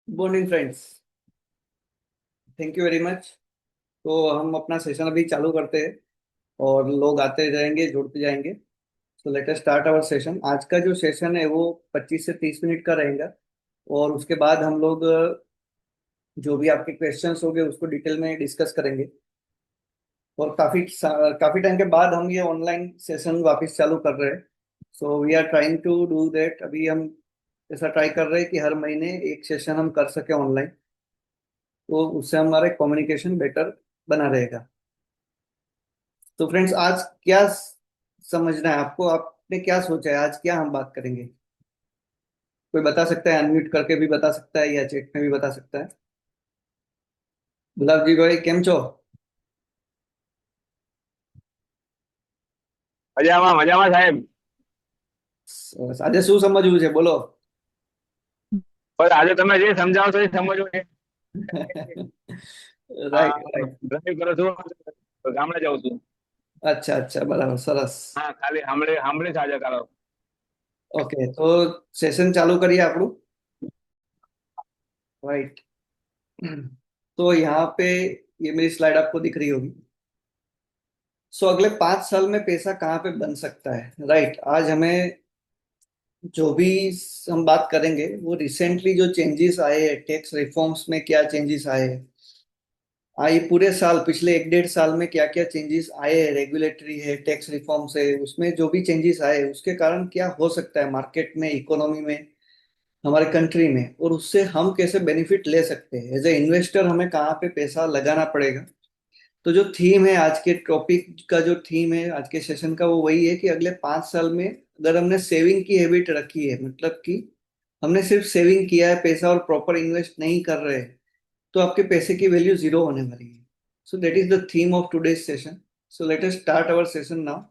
Good morning friends. Thank you very much. तो हम अपना सेशन अभी चालू करते हैं और लोग आते जाएंगे, जुड़ते जाएंगे। तो let us start our session. आज का जो सेशन है वो 25 से 30 मिनट का रहेगा। और उसके बाद हम लोग जो भी आपके क्वेश्चंस होंगे उसको डिटेल में डिस्कस करेंगे। और काफी टाइम के बाद हम ये ऑनलाइन सेशन वापस चालू कर रहे हैं। So we are trying to do that. अभी हम ऐसा ट्राई कर रहे हैं कि हर महीने एक सेशन हम कर सके ऑनलाइन। तो उससे हमारा कम्युनिकेशन बेटर बना रहेगा। तो फ्रेंड्स, आज क्या समझना है आपको? आपने क्या सोचा है आज क्या हम बात करेंगे? कोई बता सकता है? अनम्यूट करके भी बता सकता है या चैट में भी बता सकता है। गुलाब जी भाई, केम छो? મજામાં મજામાં સાહેબ. આજે શું સમજવું છે બોલો. બસ આજે તમે જે સમજાવશો એ સમજવું છે. Right right. ડ્રાઈવ કરો છો તો ગામડે જાઉં છું. અચ્છા અચ્છા, બરાબર, સરસ. હા, ખાલી સાંભળે સાંભળે સાજા કરો. ઓકે, તો સેશન ચાલુ કરીએ આપણું. राइट। तो यहाँ पे ये मेरी स्लाइड आपको दिख रही होगी। सो अगले 5 साल में पैसा कहाँ पे बन सकता है? राइट। आज हमें जो भी हम बात करेंगे वो रिसेंटली जो चेंजेस आए हैं, टैक्स रिफॉर्म्स में क्या चेंजेस आए हैं, ये पूरे साल, पिछले 1 डेढ़ साल में क्या क्या चेंजेस आए हैं, रेगुलेटरी है, टैक्स रिफॉर्म से उसमें जो भी चेंजेस आए उसके कारण क्या हो सकता है मार्केट में, इकोनॉमी में, हमारे कंट्री में, और उससे हम कैसे बेनिफिट ले सकते हैं एज ए इन्वेस्टर, हमें कहाँ पे पैसा लगाना पड़ेगा। तो जो थीम है आज के टॉपिक का, जो थीम है आज के सेशन का, वो वही है कि अगले 5 साल में अगर हमने सेविंग की हैबिट रखी है, मतलब कि हमने सिर्फ सेविंग किया है पैसा और प्रॉपर इन्वेस्ट नहीं कर रहे हैं, तो आपके पैसे की वैल्यू जीरो होने वाली है। So that is the theme of today's session. So let us start our session now.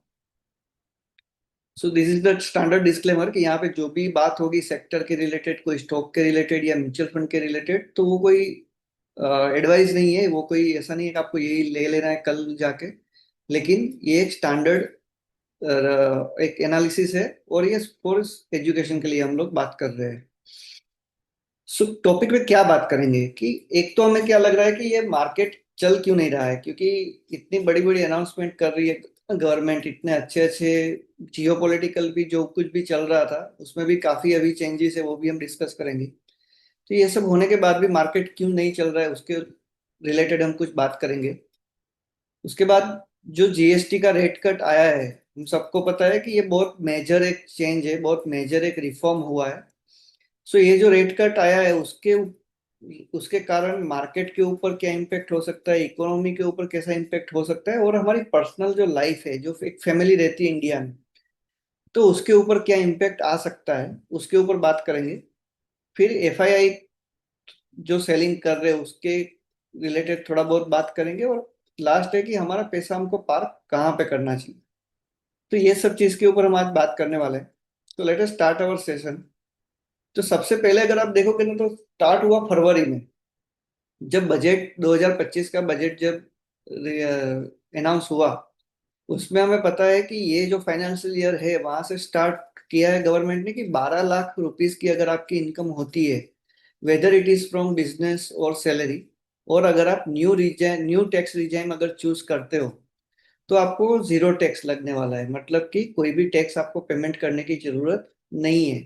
So this is the standard disclaimer कि यहाँ पे जो भी बात होगी सेक्टर के रिलेटेड, कोई स्टॉक के रिलेटेड या म्यूचुअल फंड के रिलेटेड, तो वो कोई एडवाइस नहीं है, वो कोई ऐसा नहीं है कि आपको यही ले लेना है कल जाके। लेकिन ये एक स्टैंडर्ड एक एनालिसिस है, और ये फॉर एजुकेशन के लिए हम लोग बात कर रहे हैं। सो टॉपिक में क्या बात करेंगे कि एक तो हमें क्या लग रहा है कि ये मार्केट चल क्यों नहीं रहा है, क्योंकि इतनी बड़ी बड़ी अनाउंसमेंट कर रही है गवर्नमेंट, इतने अच्छे अच्छे जियोपॉलिटिकल भी जो कुछ भी चल रहा था उसमें भी काफी अभी चेंजेस है, वो भी हम डिस्कस करेंगे। तो ये सब होने के बाद भी मार्केट क्यों नहीं चल रहा है उसके रिलेटेड हम कुछ बात करेंगे। उसके बाद जो जीएसटी का रेट कट आया है, हम सबको पता है कि ये बहुत मेजर एक चेंज है, बहुत मेजर एक रिफॉर्म हुआ है। सो ये जो रेट कट आया है उसके उसके कारण मार्केट के ऊपर क्या इम्पेक्ट हो सकता है, इकोनॉमी के ऊपर कैसा इम्पेक्ट हो सकता है, और हमारी पर्सनल जो लाइफ है, जो एक फैमिली रहती है इंडिया में, तो उसके ऊपर क्या इम्पेक्ट आ सकता है, उसके ऊपर बात करेंगे। फिर एफआईआई जो सेलिंग कर रहे हैं उसके रिलेटेड थोड़ा बहुत बात करेंगे, और लास्ट है कि हमारा पैसा हमको पार्क कहाँ पे करना चाहिए। तो ये सब चीज के ऊपर हम आज बात करने वाले हैं। तो let us start our session. तो सबसे पहले अगर आप देखोगे ना, तो स्टार्ट हुआ फरवरी में, जब बजट 2025 का बजट जब अनाउंस हुआ। उसमें हमें पता है कि ये जो फाइनेंशियल ईयर है वहां से स्टार्ट किया है गवर्नमेंट ने कि 12 लाख रुपीस की अगर आपकी इनकम होती है, whether it is from business और सैलरी, और अगर आप न्यू टैक्स रिजाइम अगर चूज करते हो, तो आपको जीरो टैक्स लगने वाला है, मतलब कि कोई भी टैक्स आपको पेमेंट करने की जरूरत नहीं है।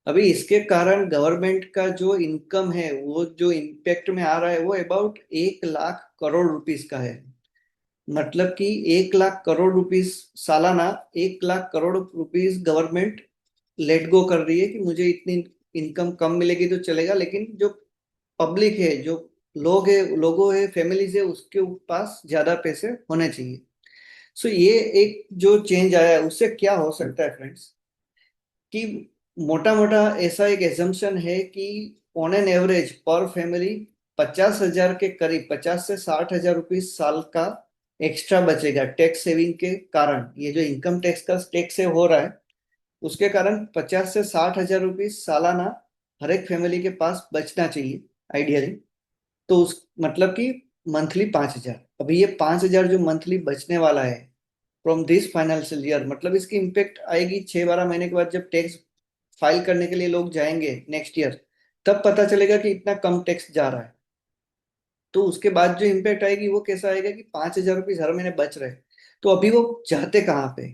अभी इसके कारण गवर्नमेंट का जो इनकम है, वो जो इम्पेक्ट में आ रहा है वो अबाउट 1 लाख करोड़ रुपीस का है। मतलब कि 1 लाख करोड़ रुपीस सालाना, 1 lakh crore rupees government let go कर रही है कि मुझे इतनी इनकम कम मिलेगी तो चलेगा, लेकिन जो पब्लिक है, जो लोगों है, फैमिलीज है, उसके पास ज्यादा पैसे होने चाहिए। सो ये एक जो चेंज आया है उससे क्या हो सकता है फ्रेंड्स, कि मोटा मोटा ऐसा एक एजम्पशन है कि ऑन एन एवरेज पर फैमिली 50,000 के करीब, 50 से 60 हजार रुपीज साल का एक्स्ट्रा बचेगा टैक्स सेविंग के कारण। ये जो इनकम टैक्स का टैक्स सेव हो रहा है उसके कारण 50 से 60 हजार रुपीज सालाना हर एक फैमिली के पास बचना चाहिए आइडियली। तो उस मतलब कि मंथली 5 हजार। अभी ये 5 हजार जो मंथली बचने वाला है फ्रॉम दिस फाइनेंशियल ईयर, मतलब इसकी इम्पेक्ट आएगी 6-12 महीने के बाद, जब टैक्स फाइल करने के लिए लोग जाएंगे नेक्स्ट ईयर। तब पता चलेगा कि इतना कम टैक्स जा रहा है। तो उसके बाद जो इम्पैक्ट आएगी वो कैसा आएगा कि 5,000 रुपये हर महीने बच रहे। तो अभी वो जाते कहाँ पे?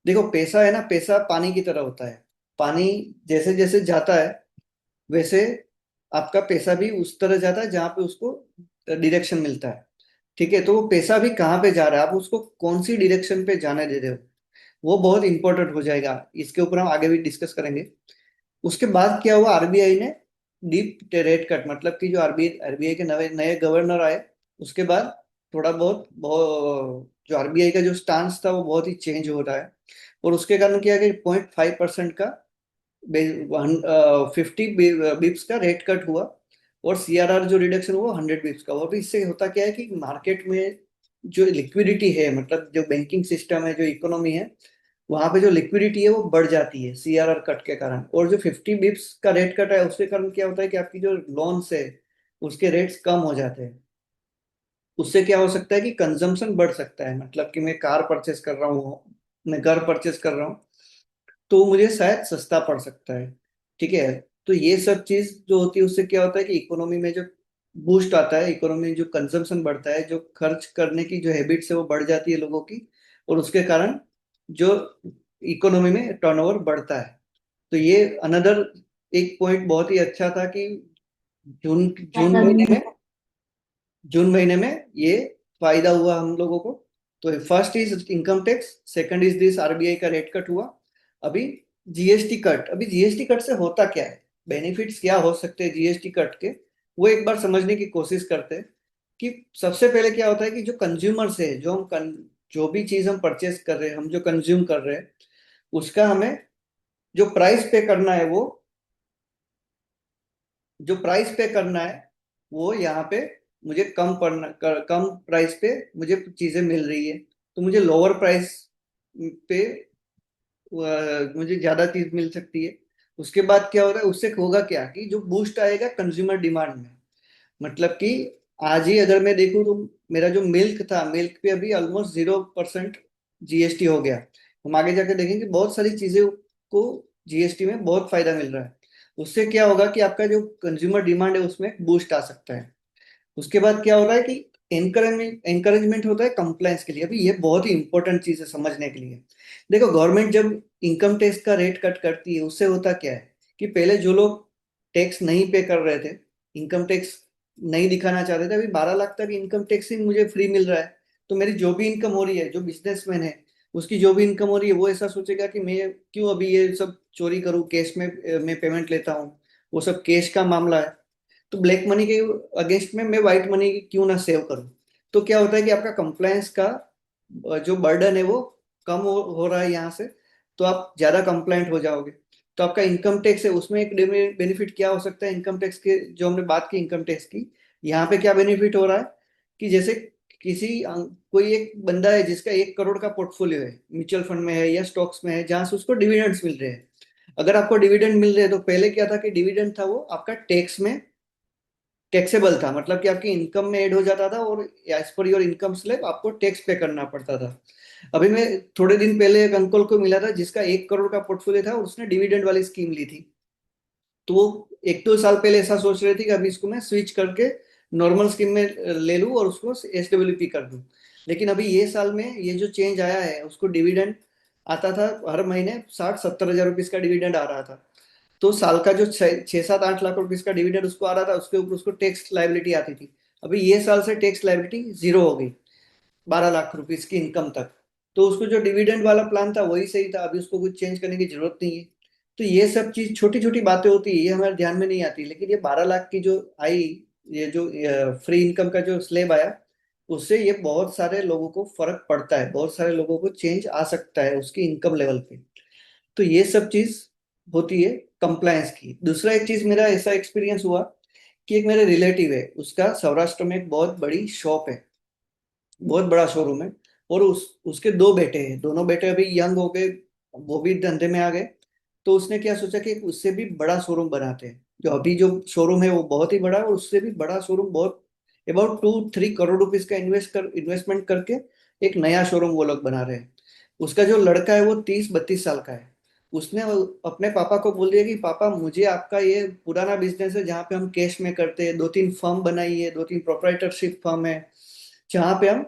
देखो पैसा है ना, पैसा पानी की तरह होता है। पानी जैसे जैसे जाता है वैसे आपका पैसा भी उस तरह जाता है जहां पे उसको डायरेक्शन मिलता है। ठीक है, तो वो पैसा भी कहाँ पे जा रहा है, आप उसको कौन सी डायरेक्शन पे जाने दे रहे हो, वो बहुत इंपॉर्टेंट हो जाएगा। इसके ऊपर हम आगे भी डिस्कस करेंगे। उसके बाद क्या हुआ, आरबीआई ने डीप रेट कट, मतलब कि जो आरबीआई आरबीआई के नए नए गवर्नर आए उसके बाद थोड़ा जो आरबीआई का जो स्टांस था वो बहुत ही चेंज हो रहा है। और उसके कारण क्या है कि 0.5% का 50 बिप्स का रेट कट हुआ। और सीआरआर जो रिडक्शन हुआ 100 बिप्स का। और इससे होता क्या है कि मार्केट में जो लिक्विडिटी है, मतलब जो बैंकिंग सिस्टम है, जो इकोनॉमी है, वहां पे जो लिक्विडिटी है वो बढ़ जाती है सीआरआर कट के कारण। और जो 50 बिप्स का रेट कट है उसके कारण क्या होता है कि आपकी जो लोन्स है उसके रेट्स कम हो जाते हैं। उससे क्या हो सकता है कि कंजम्पशन बढ़ सकता है, मतलब कि मैं कार परचेस कर रहा हूँ, मैं घर परचेस कर रहा हूँ, तो मुझे शायद सस्ता पड़ सकता है। ठीक है, तो ये सब चीज जो होती है उससे क्या होता है कि इकोनॉमी में जो बूस्ट आता है, इकोनॉमी में जो कंजम्पशन बढ़ता है, जो खर्च करने की जो हैबिट्स है वो बढ़ जाती है लोगों की। और उसके कारण जो इकोनॉमी में टर्नओवर बढ़ता है। तो ये अनदर एक पॉइंट बहुत ही अच्छा था कि जून जून महीने में जून महीने में ये फायदा हुआ हम लोगों को। तो first is income tax, second is this RBI का रेट कट हुआ। अभी जीएसटी कट, अभी जीएसटी कट से होता क्या है, बेनिफिट्स क्या हो सकते हैं जीएसटी कट के, वो एक बार समझने की कोशिश करते हैं। कि सबसे पहले क्या होता है कि जो कंज्यूमर्स है, जो भी चीज हम परचेस कर रहे हैं, हम जो कंज्यूम कर रहे हैं, उसका हमें जो प्राइस पे करना है वो जो प्राइस पे करना है वो यहाँ पे मुझे कम प्राइस पे मुझे चीजें मिल रही है। तो मुझे लोअर प्राइस पे मुझे ज्यादा चीज मिल सकती है। उसके बाद क्या हो रहा है, उससे होगा क्या कि जो बूस्ट आएगा कंज्यूमर डिमांड में। मतलब कि आज ही अगर मैं देखूँ तो मेरा जो मिल्क था, मिल्क पे अभी ऑलमोस्ट 0% जीएसटी हो गया। हम आगे जाके देखेंगे बहुत सारी चीजें को जीएसटी में बहुत फायदा मिल रहा है। उससे क्या होगा कि आपका जो कंज्यूमर डिमांड है उसमें बूस्ट आ सकता है। उसके बाद क्या होता है कि एनकरेजमेंट होता है कंप्लायंस के लिए। अभी ये बहुत ही इंपॉर्टेंट चीज है समझने के लिए। देखो गवर्नमेंट जब इनकम टैक्स का रेट कट करती है उससे होता क्या है कि पहले जो लोग टैक्स नहीं पे कर रहे थे, इनकम टैक्स नहीं दिखाना चाहते थे, अभी 12 लाख तक इनकम टैक्स ही मुझे फ्री मिल रहा है। तो मेरी जो भी इनकम हो रही है, जो बिजनेसमैन है उसकी जो भी इनकम हो रही है, वो ऐसा सोचेगा कि मैं क्यों अभी ये सब चोरी करूँ, कैश में मैं पेमेंट लेता हूँ, वो सब कैश का मामला है। तो ब्लैक मनी के अगेंस्ट में मैं व्हाइट मनी क्यों ना सेव करूं। तो क्या होता है कि आपका कंप्लायंस का जो बर्डन है वो कम हो रहा है यहाँ से। तो आप ज्यादा कंप्लायंट हो जाओगे। तो आपका इनकम टैक्स है उसमें एक बेनिफिट क्या हो सकता है इनकम टैक्स के, जो हमने बात की इनकम टैक्स की, यहाँ पे क्या बेनिफिट हो रहा है कि जैसे कोई एक बंदा है जिसका 1 करोड़ का पोर्टफोलियो है, म्यूचुअल फंड में है या स्टॉक्स में है, जहां से उसको डिविडेंड्स मिल रहे हैं। अगर आपको डिविडेंड मिल रहे हैं तो पहले क्या था कि डिविडेंड था वो आपका टैक्स में टैक्सेबल था, मतलब कि आपकी इनकम में ऐड हो जाता था और as per your income slab आपको टैक्स पे करना पड़ता था। अभी मैं थोड़े दिन पहले एक अंकल को मिला था जिसका 1 करोड़ का पोर्टफोलियो था और उसने डिविडेंड वाली स्कीम ली थी। तो वो 1-2 साल पहले ऐसा सोच रहे थे कि अभी इसको मैं स्विच करके नॉर्मल स्कीम में ले लूं और उसको एसडब्ल्यूपी कर दूं। लेकिन अभी ये साल में ये जो चेंज आया है, उसको डिविडेंड आता था हर महीने 60-70 हजार रुपीज का डिविडेंड आ रहा था। तो साल का जो 6-7-8 लाख रुपीज का डिविडेंड उसको आ रहा था, उसके ऊपर उसको टैक्स लाइबिलिटी आती थी। अभी ये साल से टैक्स लाइबिलिटी जीरो हो गई, 12 लाख रुपीज की इनकम तक। तो उसको जो डिविडेंड वाला प्लान था वही सही था, अभी उसको कुछ चेंज करने की जरूरत नहीं है। तो ये सब चीज छोटी छोटी बातें होती है, ये हमारे ध्यान में नहीं आती, लेकिन ये 12 लाख की जो आई, ये जो फ्री इनकम का जो स्लेब आया, उससे ये बहुत सारे लोगों को फर्क पड़ता है, बहुत सारे लोगों को चेंज आ सकता है उसकी इनकम लेवल पे। तो ये सब चीज होती है कंप्लायंस की। दूसरा एक चीज मेरा ऐसा एक्सपीरियंस हुआ कि एक मेरे रिलेटिव है, उसका सौराष्ट्र में एक बहुत बड़ी शॉप है, बहुत बड़ा शोरूम है। और उसके 2 बेटे हैं, दोनों बेटे अभी यंग हो गए, वो भी धंधे में आ गए। तो उसने क्या सोचा कि उससे भी बड़ा शोरूम बनाते हैं। जो अभी जो शोरूम है वो बहुत ही बड़ा है और उससे भी बड़ा शोरूम, बहुत अबाउट 2-3 करोड़ रुपीज का इन्वेस्टमेंट करके एक नया शोरूम वो लोग बना रहे हैं। उसका जो लड़का है वो 30-32 साल का है। उसने अपने पापा को बोल दिया कि पापा मुझे आपका ये पुराना बिजनेस है जहाँ पे हम कैश में करते हैं, दो तीन फर्म बनाई है, दो तीन प्रोप्राइटरशिप फर्म है जहाँ पे हम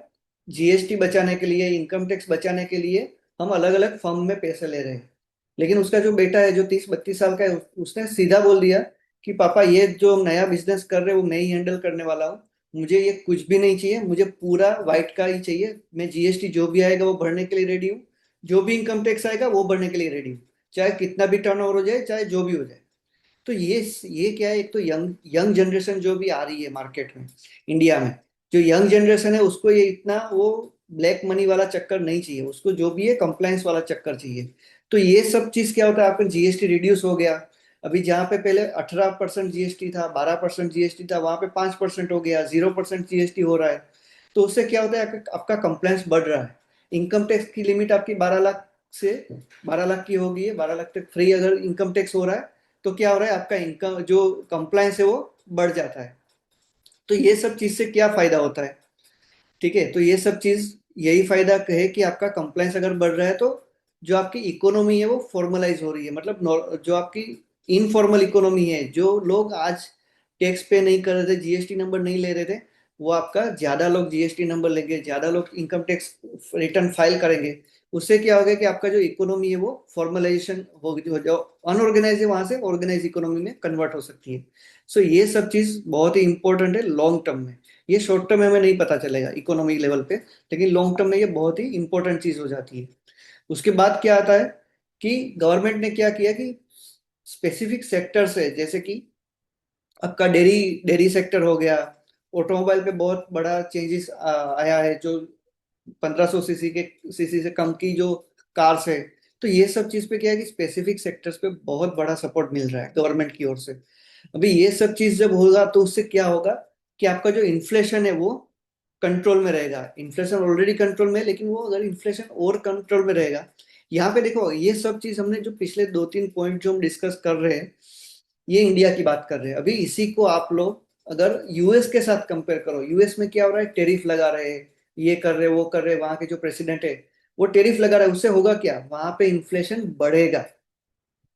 जीएसटी बचाने के लिए, इनकम टैक्स बचाने के लिए हम अलग अलग फर्म में पैसे ले रहे हैं। लेकिन उसका जो बेटा है जो 30-32 साल का है उसने सीधा बोल दिया कि पापा ये जो हम नया बिजनेस कर रहे हैं वो मैं ही हैंडल करने वाला हूँ, मुझे ये कुछ भी नहीं चाहिए, मुझे पूरा वाइट का ही चाहिए, मैं जीएसटी जो भी आएगा वो भरने के लिए रेडी हूँ, जो भी इनकम टैक्स आएगा वो भरने के लिए रेडी हूँ, चाहे कितना भी टर्नओवर हो जाए, चाहे जो भी हो जाए। तो ये क्या है, एक तो यंग यंग जनरेशन जो भी आ रही है मार्केट में, इंडिया में जो यंग जनरेशन है उसको ये इतना वो ब्लैक मनी वाला चक्कर नहीं चाहिए, उसको जो भी है कंप्लायंस वाला चक्कर चाहिए। तो ये सब चीज क्या होता है, आपका जीएसटी रिड्यूस हो गया। अभी जहाँ पे पहले 18% जीएसटी था, 12% जीएसटी था, वहां पे 5% हो गया, 0% जीएसटी हो रहा है। तो उससे क्या होता है, आपका कंप्लायंस बढ़ रहा है। इनकम टैक्स की लिमिट आपकी 12 लाख से 12 लाख की होगी है, 12 लाख तक फ्री अगर इनकम टैक्स हो रहा है तो क्या हो रहा है, आपका इनकम जो कंप्लायंस है वो बढ़ जाता है। तो ये सब चीज से क्या फायदा होता है, ठीक है, तो ये सब चीज यही फायदा है कि आपका कंप्लायंस अगर बढ़ रहा है तो जो आपकी इकोनॉमी है वो फॉर्मलाइज हो रही है, मतलब जो आपकी इनफॉर्मल इकोनॉमी है, जो लोग आज टैक्स पे नहीं कर रहे थे, जीएसटी नंबर नहीं ले रहे थे, वो आपका ज्यादा लोग जीएसटी नंबर लेंगे, ज्यादा लोग इनकम टैक्स रिटर्न फाइल करेंगे। उससे क्या होगा कि आपका जो इकोनॉमी है वो फॉर्मलाइजेशन हो जाओ, अनऑर्गेनाइज है वहां से ऑर्गेनाइज इकोनॉमी में कन्वर्ट हो सकती है। सो ये सब चीज बहुत ही इंपॉर्टेंट है लॉन्ग टर्म में। ये शॉर्ट टर्म में हमें नहीं पता चलेगा इकोनॉमिक लेवल पे, लेकिन लॉन्ग टर्म में ये बहुत ही इंपॉर्टेंट चीज हो जाती है। उसके बाद क्या आता है कि गवर्नमेंट ने क्या किया कि स्पेसिफिक सेक्टर्स है, जैसे कि आपका डेयरी डेयरी सेक्टर हो गया, ऑटोमोबाइल पे बहुत बड़ा चेंजेस आया है, जो 1500 सीसी के सीसी से कम की जो कार्स है। तो ये सब चीज पे क्या है कि स्पेसिफिक सेक्टर्स पे बहुत बड़ा सपोर्ट मिल रहा है गवर्नमेंट की ओर से। अभी ये सब चीज जब होगा तो उससे क्या होगा कि आपका जो इन्फ्लेशन है वो कंट्रोल में रहेगा। इन्फ्लेशन ऑलरेडी कंट्रोल में है, लेकिन वो अगर इन्फ्लेशन और कंट्रोल में रहेगा, यहाँ पे देखो ये सब चीज हमने जो पिछले 2-3 पॉइंट जो हम डिस्कस कर रहे हैं, ये इंडिया की बात कर रहे हैं। अभी इसी को आप लोग अगर यूएस के साथ कंपेयर करो, यूएस में क्या हो रहा है, टेरिफ लगा रहे हैं, ये कर रहे वो कर रहे, वहां के जो प्रेसिडेंट है वो टेरिफ लगा रहा है, उससे होगा क्या, वहां पे इन्फ्लेशन बढ़ेगा।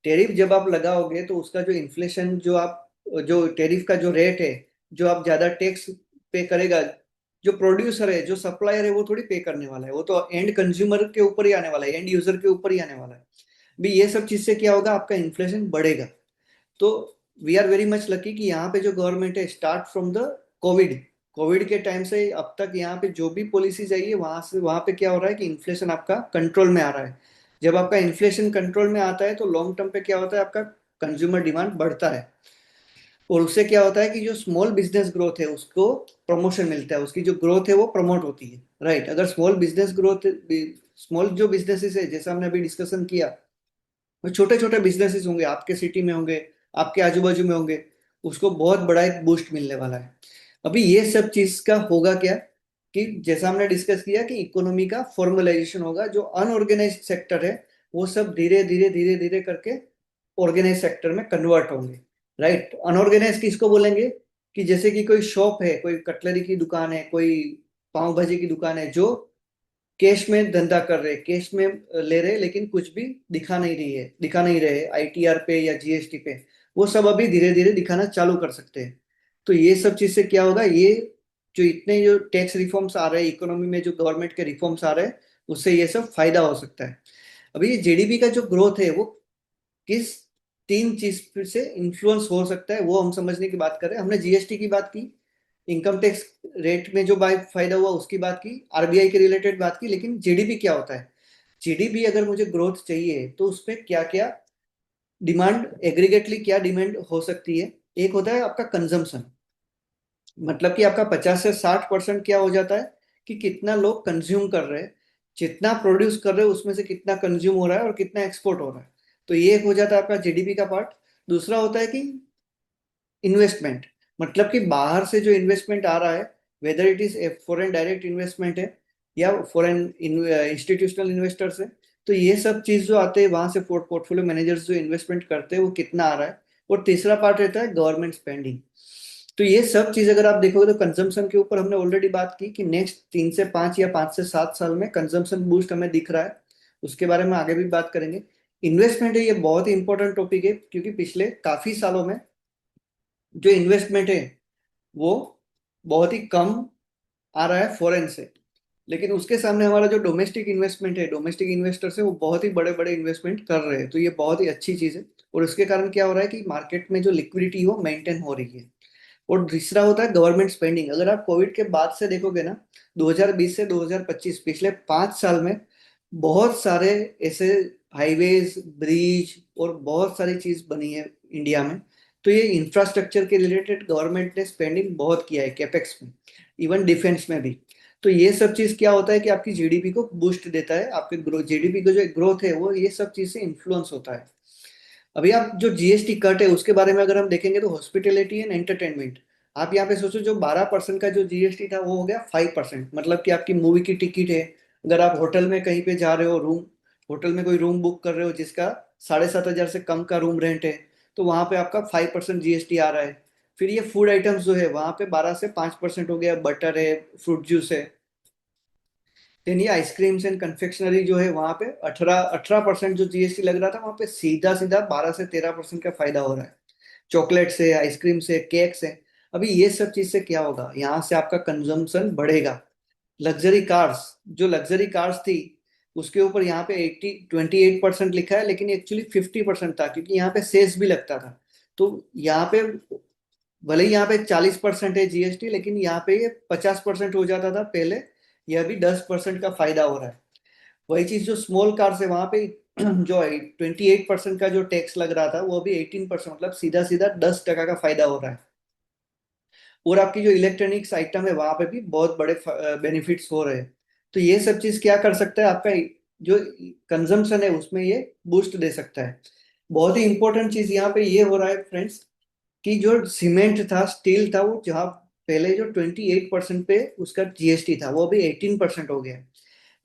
टेरिफ जब आप लगाओगे तो उसका जो इन्फ्लेशन जो आप जो टेरिफ का जो रेट है, जो आप ज्यादा टैक्स पे करेगा, जो प्रोड्यूसर है जो सप्लायर है वो थोड़ी पे करने वाला है, वो तो एंड कंज्यूमर के ऊपर ही आने वाला है, एंड यूजर के ऊपर ही आने वाला है। भी ये सब चीज से क्या होगा, आपका इन्फ्लेशन बढ़ेगा। तो we are very much lucky कि यहाँ पे जो गवर्नमेंट है start from the covid covid के टाइम से अब तक यहाँ पे जो भी पॉलिसीज आई है वहां से वहां पे क्या हो रहा है कि इन्फ्लेशन आपका कंट्रोल में आ रहा है। जब आपका इन्फ्लेशन कंट्रोल में आता है तो लॉन्ग टर्म पे क्या होता है, आपका कंज्यूमर डिमांड बढ़ता है, और उससे क्या होता है कि जो स्मॉल बिजनेस ग्रोथ है उसको प्रमोशन मिलता है, उसकी जो ग्रोथ है वो प्रमोट होती है, राइट। अगर स्मॉल बिजनेस ग्रोथ, स्मॉल जो बिजनेसेस है जैसा हमने अभी डिस्कशन किया, वो छोटे छोटे बिजनेसेस होंगे, आपके सिटी में होंगे, आपके आजू बाजू में होंगे, उसको बहुत बड़ा एक बूस्ट मिलने वाला है। अभी ये सब चीज का होगा क्या कि जैसा हमने डिस्कस किया कि इकोनॉमी का फॉर्मलाइजेशन होगा, जो अनऑर्गेनाइज सेक्टर है वो सब धीरे धीरे धीरे धीरे करके ऑर्गेनाइज सेक्टर में कन्वर्ट होंगे, राइट। अनऑर्गेनाइज किसको बोलेंगे कि जैसे कि कोई शॉप है, कोई कटलरी की दुकान है, कोई पाव भाजी की दुकान है, जो कैश में धंधा कर रहे, कैश में ले रहे, लेकिन कुछ भी दिखा नहीं रहे आईटीआर पे या जीएसटी पे, वो सब अभी धीरे धीरे दिखाना चालू कर सकते हैं। तो ये सब चीज से क्या होगा, ये जो इतने जो टैक्स रिफॉर्म्स आ रहे हैं, इकोनॉमी में जो गवर्नमेंट के रिफॉर्म्स आ रहे हैं, उससे ये सब फायदा हो सकता है। अभी ये जीडीपी का जो ग्रोथ है वो किस 3 चीज से इन्फ्लुएंस हो सकता है वो हम समझने की बात कर रहे हैं। हमने जीएसटी की बात की, इनकम टैक्स रेट में जो फायदा हुआ उसकी बात की, आरबीआई के रिलेटेड बात की, लेकिन जीडीपी क्या होता है, जीडीपी अगर मुझे ग्रोथ चाहिए तो उस पर क्या क्या डिमांड, एग्रीगेटली क्या डिमांड हो सकती है। एक होता है आपका कंजम्पशन, मतलब कि आपका 50 से 60% क्या हो जाता है कि कितना लोग कंज्यूम कर रहे हैं, जितना प्रोड्यूस कर रहे हैं उसमें से कितना कंज्यूम हो रहा है और कितना एक्सपोर्ट हो रहा है। तो ये एक हो जाता है आपका जीडीपी का पार्ट। दूसरा होता है कि इन्वेस्टमेंट, मतलब कि बाहर से जो इन्वेस्टमेंट आ रहा है, whether it is foreign direct investment है या फॉरेन इंस्टीट्यूशनल इन्वेस्टर्स है, तो ये सब चीज जो आते हैं वहां से पोर्टफोलियो मैनेजर्स जो इन्वेस्टमेंट करते हैं वो कितना आ रहा है। और तीसरा पार्ट रहता है गवर्नमेंट स्पेंडिंग। तो ये सब चीज अगर आप देखोगे तो कंजम्पशन के ऊपर हमने ऑलरेडी बात की कि नेक्स्ट 3 से 5 या 5 से 7 साल में कंजम्पशन बूस्ट हमें दिख रहा है, उसके बारे में आगे भी बात करेंगे। इन्वेस्टमेंट है, ये बहुत ही इंपॉर्टेंट टॉपिक है, क्योंकि पिछले काफी सालों में जो इन्वेस्टमेंट है वो बहुत ही कम आ रहा है फॉरेन से। लेकिन उसके सामने हमारा जो डोमेस्टिक इन्वेस्टमेंट है, डोमेस्टिक इन्वेस्टर्स है, वो बहुत ही बड़े बड़े इन्वेस्टमेंट कर रहे हैं। तो ये बहुत ही अच्छी चीज़ है। और उसके कारण क्या हो रहा है कि मार्केट में जो लिक्विडिटी वो मेंटेन हो रही है। और तीसरा होता है गवर्नमेंट स्पेंडिंग। अगर आप कोविड के बाद से देखोगे ना, 2020 से 2025, पिछले 5 साल में बहुत सारे ऐसे हाईवेज, ब्रिज और बहुत सारी चीज बनी है इंडिया में। तो ये इंफ्रास्ट्रक्चर के रिलेटेड गवर्नमेंट ने स्पेंडिंग बहुत किया है कैपेक्स में, इवन डिफेंस में भी। तो ये सब चीज क्या होता है कि आपकी जीडीपी को बूस्ट देता है, आपके जीडीपी का जो ग्रोथ है वो ये सब चीज से इन्फ्लुएंस होता है। अभी आप जो जीएसटी कट है उसके बारे में अगर हम देखेंगे तो हॉस्पिटैलिटी एंड एंटरटेनमेंट, आप यहाँ पे सोचो, जो 12% का जो जीएसटी था वो हो गया 5%। मतलब कि आपकी मूवी की टिकट है, अगर आप होटल में कहीं पे जा रहे हो, रूम, होटल में कोई रूम बुक कर रहे हो जिसका 7,500 से कम का रूम रेंट है, तो वहां पे आपका 5% जीएसटी आ रहा है। फिर ये फूड आइटम्स जो है वहां पे 12 से 5% हो गया, बटर है, फ्रूट जूस है। देन ये आइसक्रीम्स एंड कन्फेक्शनरी जो है वहां पे 18% जो जीएसटी लग रहा था, वहां पे सीधा सीधा 12 से 13% का फायदा हो रहा है। चॉकलेट से, आइसक्रीम से, केक से। अभी ये सब चीज से क्या होगा, यहाँ से आपका कंजम्पशन बढ़ेगा। लग्जरी कार्स, जो लग्जरी कार्स थी उसके ऊपर यहाँ पे 28% लिखा है, लेकिन एक्चुअली 50% था, क्योंकि यहाँ पे सेस भी लगता था। तो यहाँ पे भले ही यहाँ पे 40% है जीएसटी, लेकिन यहाँ पे ये 50% हो जाता था पहले। ये अभी 10% का फायदा हो रहा है। वही चीज जो स्मॉल कार है वहां पे जो 28% का जो टैक्स लग रहा था वो अभी 18%, मतलब सीधा सीधा 10% का फायदा हो रहा है। और आपकी जो इलेक्ट्रॉनिक्स आइटम है वहां पे भी बहुत बड़े बेनिफिट्स हो रहे हैं। तो ये सब चीज क्या कर सकता है, आपका जो कंजम्पशन है उसमें ये बूस्ट दे सकता है। बहुत ही इंपॉर्टेंट चीज यहाँ पे ये हो रहा है फ्रेंड्स, कि जो सीमेंट था, स्टील था, वो जहाँ पहले जो 28% पे उसका जीएसटी था वो अभी 18% हो गया है।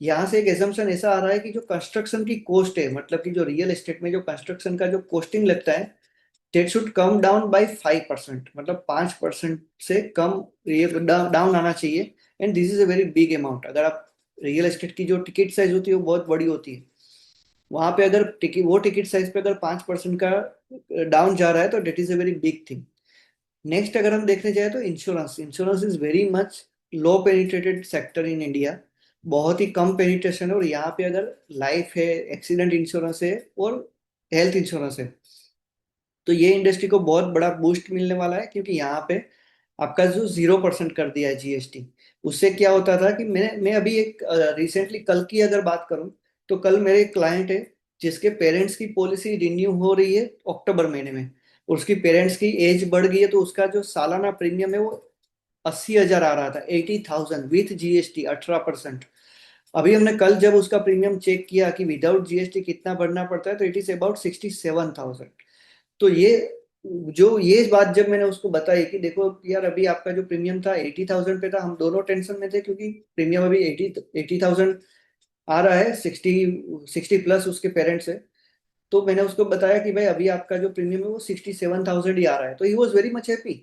यहाँ से एक एजम्पशन ऐसा आ रहा है कि जो कंस्ट्रक्शन की कॉस्ट है, मतलब कि जो रियल एस्टेट में जो कंस्ट्रक्शन का जो कॉस्टिंग लगता है, that should come down by 5%, मतलब 5% से कम ये डाउन आना चाहिए। And this is a very big amount. अगर आप रियल एस्टेट की जो टिकट साइज होती है वो बहुत बड़ी होती है, वहां पे अगर टिकट, वो टिकट साइज पे अगर 5% का डाउन जा रहा है तो that is a very big thing. Next अगर हम देखने जाए तो insurance, insurance is very much low penetrated sector in India. बहुत ही कम पेनिट्रेशन है। और यहाँ पे अगर लाइफ है, एक्सीडेंट इंश्योरेंस है और हेल्थ इंश्योरेंस है, तो ये इंडस्ट्री को बहुत बड़ा बूस्ट मिलने वाला है, क्योंकि यहाँ पे आपका जो 0% कर दिया है जीएसटी। उससे क्या होता था कि मैं अभी एक रिसेंटली कल की अगर बात करूं, तो कल मेरे एक क्लाइंट है जिसके पेरेंट्स की पॉलिसी रिन्यू हो रही है अक्टूबर महीने में। और उसकी पेरेंट्स की एज बढ़ गई है, तो उसका जो सालाना प्रीमियम है वो 80,000 आ रहा था, 80,000 विथ जीएसटी 18%। अभी हमने कल जब उसका प्रीमियम चेक किया कि विदाउट जीएसटी कितना भरना पड़ता है, तो इट इज अबाउट 67,000। तो ये बात जब मैंने उसको बताई कि देखो यार, अभी आपका जो प्रीमियम था 80,000 पे था, हम दोनों टेंशन में थे, क्योंकि प्रीमियम अभी 80,000 आ रहा है, 60 प्लस उसके पेरेंट्स है। तो मैंने उसको बताया कि भाई अभी आपका जो प्रीमियम है वो 67,000 ही आ रहा है। तो he was very much happy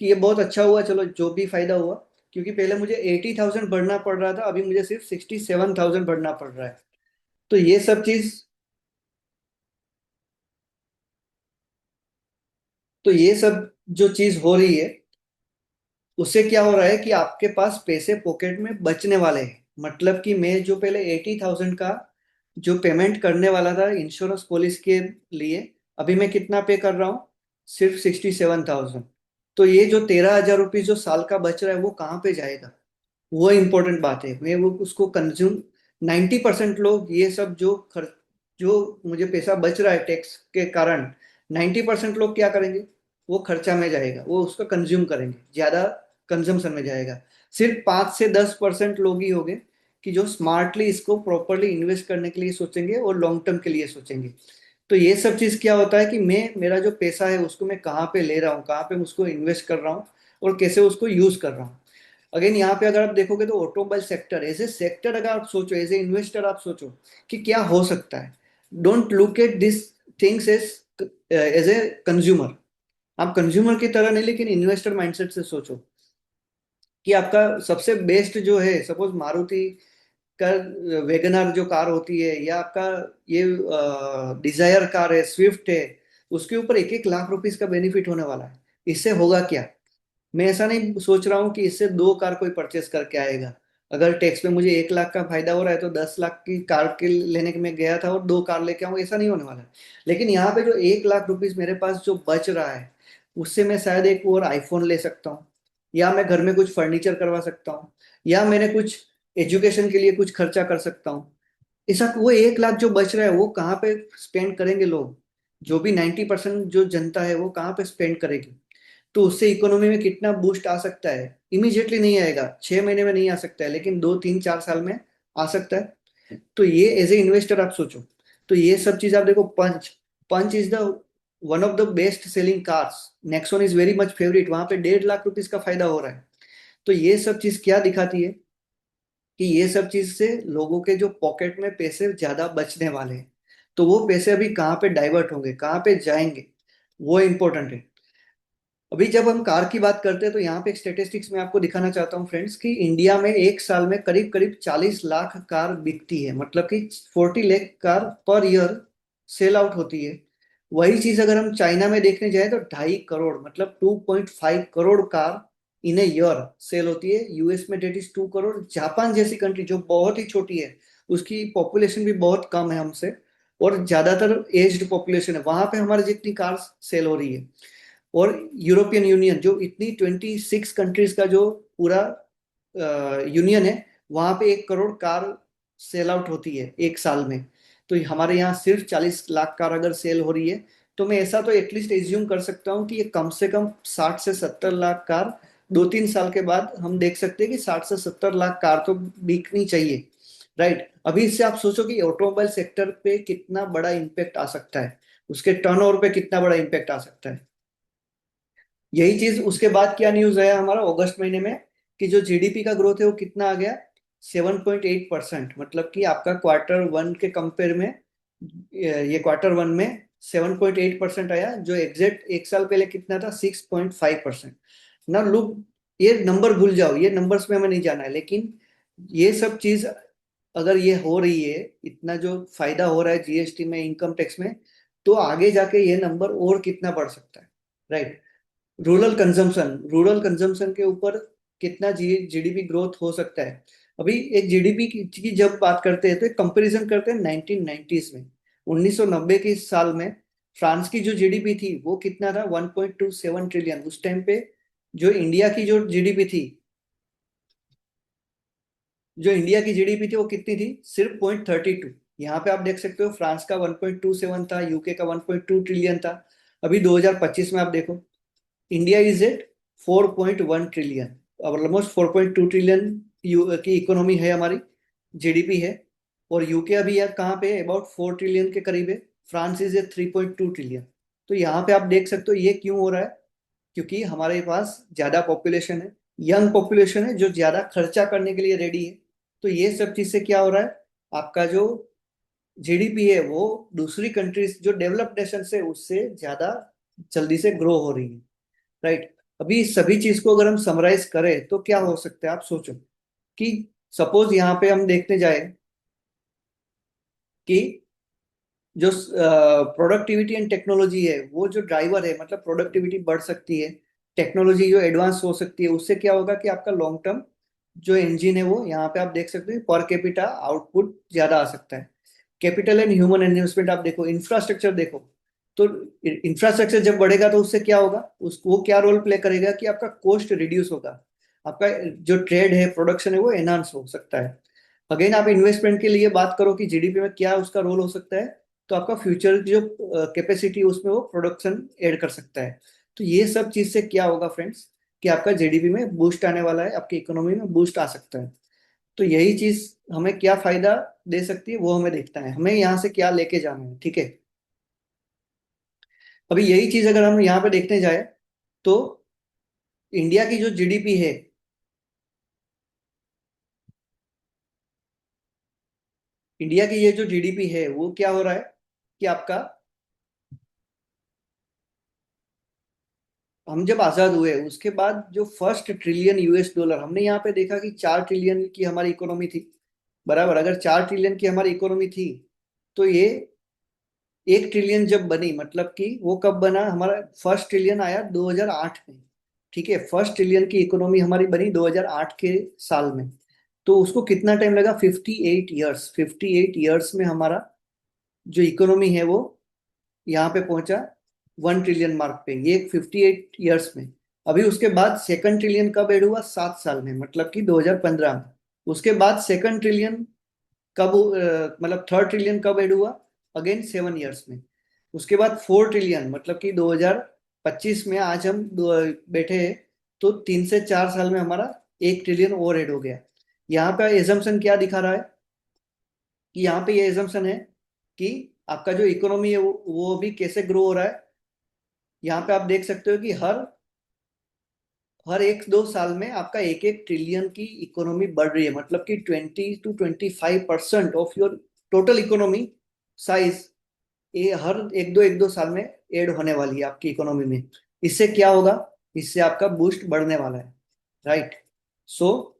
कि ये बहुत अच्छा हुआ, चलो जो भी फायदा हुआ। क्योंकि पहले मुझे 80,000 भरना पड़ रहा था, अभी मुझे सिर्फ 67,000 भरना पड़ रहा है। तो ये सब चीज, तो ये सब जो चीज हो रही है, उससे क्या हो रहा है कि आपके पास पैसे पॉकेट में बचने वाले हैं। मतलब कि मैं जो पहले 80,000 का जो पेमेंट करने वाला था इंश्योरेंस पॉलिसी के लिए, अभी मैं कितना पे कर रहा हूँ, सिर्फ 67,000। तो ये जो 13,000 रुपीज जो साल का बच रहा है वो कहाँ पे जाएगा, वो इंपॉर्टेंट बात है। मैं वो उसको कंज्यूम, 90% लोग ये सब जो खर्च, जो मुझे पैसा बच रहा है टैक्स के कारण, 90% लोग क्या करेंगे, वो खर्चा में जाएगा, वो उसको कंज्यूम करेंगे, ज्यादा कंजम्पशन में जाएगा। सिर्फ 5 से 10% लोग ही होंगे कि जो स्मार्टली इसको प्रॉपरली इन्वेस्ट करने के लिए सोचेंगे और लॉन्ग टर्म के लिए सोचेंगे। तो ये सब चीज क्या होता है कि मैं, मेरा जो पैसा है उसको मैं कहाँ पे ले रहा हूँ, कहाँ पे उसको इन्वेस्ट कर रहा हूँ और कैसे उसको यूज कर रहा हूँ। अगेन यहाँ पे अगर आप देखोगे तो automobile sector as a sector, अगर आप सोचो एज ए इन्वेस्टर, आप सोचो कि क्या हो सकता है। Don't look at this things as a consumer. आप कंज्यूमर की तरह नहीं, लेकिन इन्वेस्टर माइंडसेट से सोचो कि आपका सबसे बेस्ट जो है, सपोज मारुति का वेगनर जो कार होती है, या आपका ये डिजायर कार है, स्विफ्ट है, उसके ऊपर 1-1 लाख रुपीस का बेनिफिट होने वाला है। इससे होगा क्या? मैं ऐसा नहीं सोच रहा हूँ कि इससे 2 कार कोई परचेस करके आएगा। अगर टैक्स में मुझे 1 लाख का फायदा हो रहा है तो 10 लाख की कार के लेने के मैं गया था और 2 कार लेके आऊँ, ऐसा नहीं होने वाला है। लेकिन यहाँ पे जो 1 लाख रुपीस मेरे पास जो बच रहा है, उससे मैं शायद एक और आईफोन ले सकता हूँ, या मैं घर में कुछ फर्नीचर करवा सकता हूँ, या मैंने कुछ एजुकेशन के लिए कुछ खर्चा कर सकता हूँ। ऐसा वो 1 लाख जो बच रहा है वो कहाँ पे स्पेंड करेंगे लोग? जो भी 90% जो जनता है वो कहाँ पे स्पेंड करेगी? तो उससे इकोनॉमी में कितना बूस्ट आ सकता है? इमीडिएटली नहीं आएगा, 6 महीने में नहीं आ सकता है, लेकिन 2-3-4 साल में आ सकता है। तो ये एज ए इन्वेस्टर आप सोचो। तो ये सब चीज आप देखो। Punch Punch is the one of the best selling cars. Nexon is very much favourite, वहां पे 1.5 लाख रुपीज का फायदा हो रहा है। तो ये सब चीज क्या दिखाती है? कि ये सब चीज से लोगों के जो पॉकेट में पैसे ज्यादा बचने वाले हैं। तो वो पैसे अभी कहाँ पे डाइवर्ट होंगे, कहाँ पे जाएंगे, वो इम्पोर्टेंट है। अभी जब हम कार की बात करते हैं तो यहाँ पे एक स्टेटिस्टिक्स मैं आपको दिखाना चाहता हूँ फ्रेंड्स, कि इंडिया में एक साल में करीब करीब 40 लाख कार बिकती है, मतलब कि 40 lakh car per year sell out होती है। वही चीज अगर हम चाइना में देखने जाए तो 2.5 करोड़, मतलब 2.5 crore car in a year cell होती है। यूएस में डेट इज 2 करोड़। जापान जैसी कंट्री जो बहुत ही छोटी है, उसकी पॉपुलेशन भी बहुत कम है हमसे, और ज्यादातर एज्ड पॉपुलेशन है, वहां पे हमारे जितनी कार सेल हो रही है। और यूरोपियन यूनियन जो इतनी 26 कंट्रीज का जो पूरा यूनियन है, वहां पे 1 करोड़ कार सेल आउट होती है एक साल में। तो हमारे यहाँ सिर्फ 40 लाख कार अगर सेल हो रही है, तो मैं ऐसा तो एटलीस्ट एज्यूम कर सकता हूँ कि ये कम से कम 60 से 70 लाख कार 2-3 साल के बाद हम देख सकते हैं कि 60 से 70 लाख कार तो बिकनी चाहिए। राइट, अभी इससे आप सोचो कि ऑटोमोबाइल सेक्टर पे कितना बड़ा इम्पेक्ट आ सकता है, उसके टर्नओवर पे कितना बड़ा इम्पेक्ट आ सकता है। यही चीज उसके बाद क्या न्यूज आया हमारा अगस्त महीने में, कि जो जीडीपी का ग्रोथ है वो कितना आ गया? 7.8%। मतलब कि आपका Q1 के कंपेयर में ये Q1 में 7.8% आया, जो एग्जैक्ट एक साल पहले कितना था? 6.5%। ना लुक, ये नंबर भूल जाओ, ये नंबर्स में हमें नहीं जाना है, लेकिन ये सब चीज अगर ये हो रही है, इतना जो फायदा हो रहा है जीएसटी में, इनकम टैक्स में, तो आगे जाके ये नंबर और कितना बढ़ सकता है। राइट। रूरल कंजम्पशन के ऊपर कितना जीडीपी ग्रोथ हो सकता है? अभी एक जीडीपी की जब बात करते हैं तो एक कंपैरिजन करते हैं 1990s में। 1990 के साल में फ्रांस की जो जीडीपी थी वो कितना था? 1.27 ट्रिलियन। उस टाइम पे जो इंडिया की जो जीडीपी थी, वो कितनी थी? सिर्फ 0.32। यहाँ पे आप देख सकते हो फ्रांस का 1.27 था, यूके का 1.2 ट्रिलियन था। अभी 2025 में आप देखो, India is at 4.1 trillion, almost 4.2 trillion की इकोनॉमी है हमारी, जीडीपी है। और यूके अभी यार कहाँ पे है? अबाउट 4 ट्रिलियन के करीब है। France is a 3.2 trillion. तो यहाँ पे आप देख सकते हो ये क्यों हो रहा है? क्योंकि हमारे पास ज्यादा पॉपुलेशन है, यंग पॉपुलेशन है जो ज्यादा खर्चा करने के लिए रेडी है। तो ये सब चीज से क्या हो रहा है? आपका जो जीडीपी है वो दूसरी कंट्रीज जो डेवलप्ड नेशन से उससे ज्यादा जल्दी से ग्रो हो रही है। राइट। अभी इस सभी चीज को अगर हम समराइज करें तो क्या हो सकता है आप सोचो। कि सपोज यहाँ पे हम देखने जाए कि जो प्रोडक्टिविटी एंड टेक्नोलॉजी है वो जो ड्राइवर है, मतलब प्रोडक्टिविटी बढ़ सकती है, टेक्नोलॉजी जो एडवांस हो सकती है, उससे क्या होगा कि आपका लॉन्ग टर्म जो इंजन है वो यहाँ पे आप देख सकते हैं पर कैपिटा आउटपुट ज्यादा आ सकता है। कैपिटल एंड ह्यूमन इन्वेस्टमेंट आप देखो, इंफ्रास्ट्रक्चर देखो। तो इंफ्रास्ट्रक्चर जब बढ़ेगा तो उससे क्या होगा? उसको वो क्या रोल प्ले करेगा कि आपका कॉस्ट रिड्यूस होगा, आपका जो ट्रेड है, प्रोडक्शन है, वो एनहांस हो सकता है। अगेन आप इन्वेस्टमेंट के लिए बात करो कि जीडीपी में क्या उसका रोल हो सकता है, तो आपका फ्यूचर की जो कैपेसिटी उसमें वो प्रोडक्शन ऐड कर सकता है। तो ये सब चीज से क्या होगा फ्रेंड्स, कि आपका जीडीपी में बूस्ट आने वाला है, आपकी इकोनॉमी में बूस्ट आ सकता है। तो यही चीज हमें क्या फायदा दे सकती है वो हमें देखना है, हमें यहाँ से क्या लेके जाना है। ठीक है। अभी यही चीज अगर हम यहाँ पे देखने जाए तो इंडिया की जो जीडीपी है, इंडिया की ये जो जीडीपी है वो क्या हो रहा है कि आपका, हम जब आजाद हुए उसके बाद जो फर्स्ट ट्रिलियन यूएस डॉलर हमने यहाँ पे देखा कि 4 ट्रिलियन की हमारी इकोनॉमी थी। बराबर। अगर 4 ट्रिलियन की हमारी इकोनॉमी थी, तो ये 1 ट्रिलियन जब बनी, मतलब कि वो कब बना, हमारा फर्स्ट ट्रिलियन आया 2008 में। ठीक है, फर्स्ट ट्रिलियन की इकोनॉमी हमारी बनी 2008 के साल में। तो उसको कितना टाइम लगा, 58 ईयर्स। 58 ईयर्स में हमारा जो इकोनॉमी है वो यहाँ पे पहुंचा 1 ट्रिलियन मार्क पे, ये 58 ईयर्स में। अभी उसके बाद सेकंड ट्रिलियन कब ऐड हुआ, 7 साल में, मतलब कि 2015 में। उसके बाद सेकंड ट्रिलियन कब मतलब थर्ड ट्रिलियन कब ऐड हुआ, अगेन 7 ईयर्स में। उसके बाद 4 ट्रिलियन, मतलब कि 2025 में, आज हम बैठे हैं, तो 3 से 4 साल में हमारा 1 ट्रिलियन और ऐड हो गया। यहाँ पे एजम्पशन क्या दिखा रहा है, कि यहाँ पे ये एजम्पशन है कि आपका जो इकोनॉमी है वो भी कैसे ग्रो हो रहा है। यहाँ पे आप देख सकते हो कि हर हर 1-2 साल में आपका 1-1 ट्रिलियन की इकोनॉमी बढ़ रही है, मतलब कि 20 to 25% of your total economy size, ये हर 1-2 साल में ऐड होने वाली है आपकी इकोनॉमी में। इससे क्या होगा, इससे आपका बूस्ट बढ़ने वाला है, राइट। सो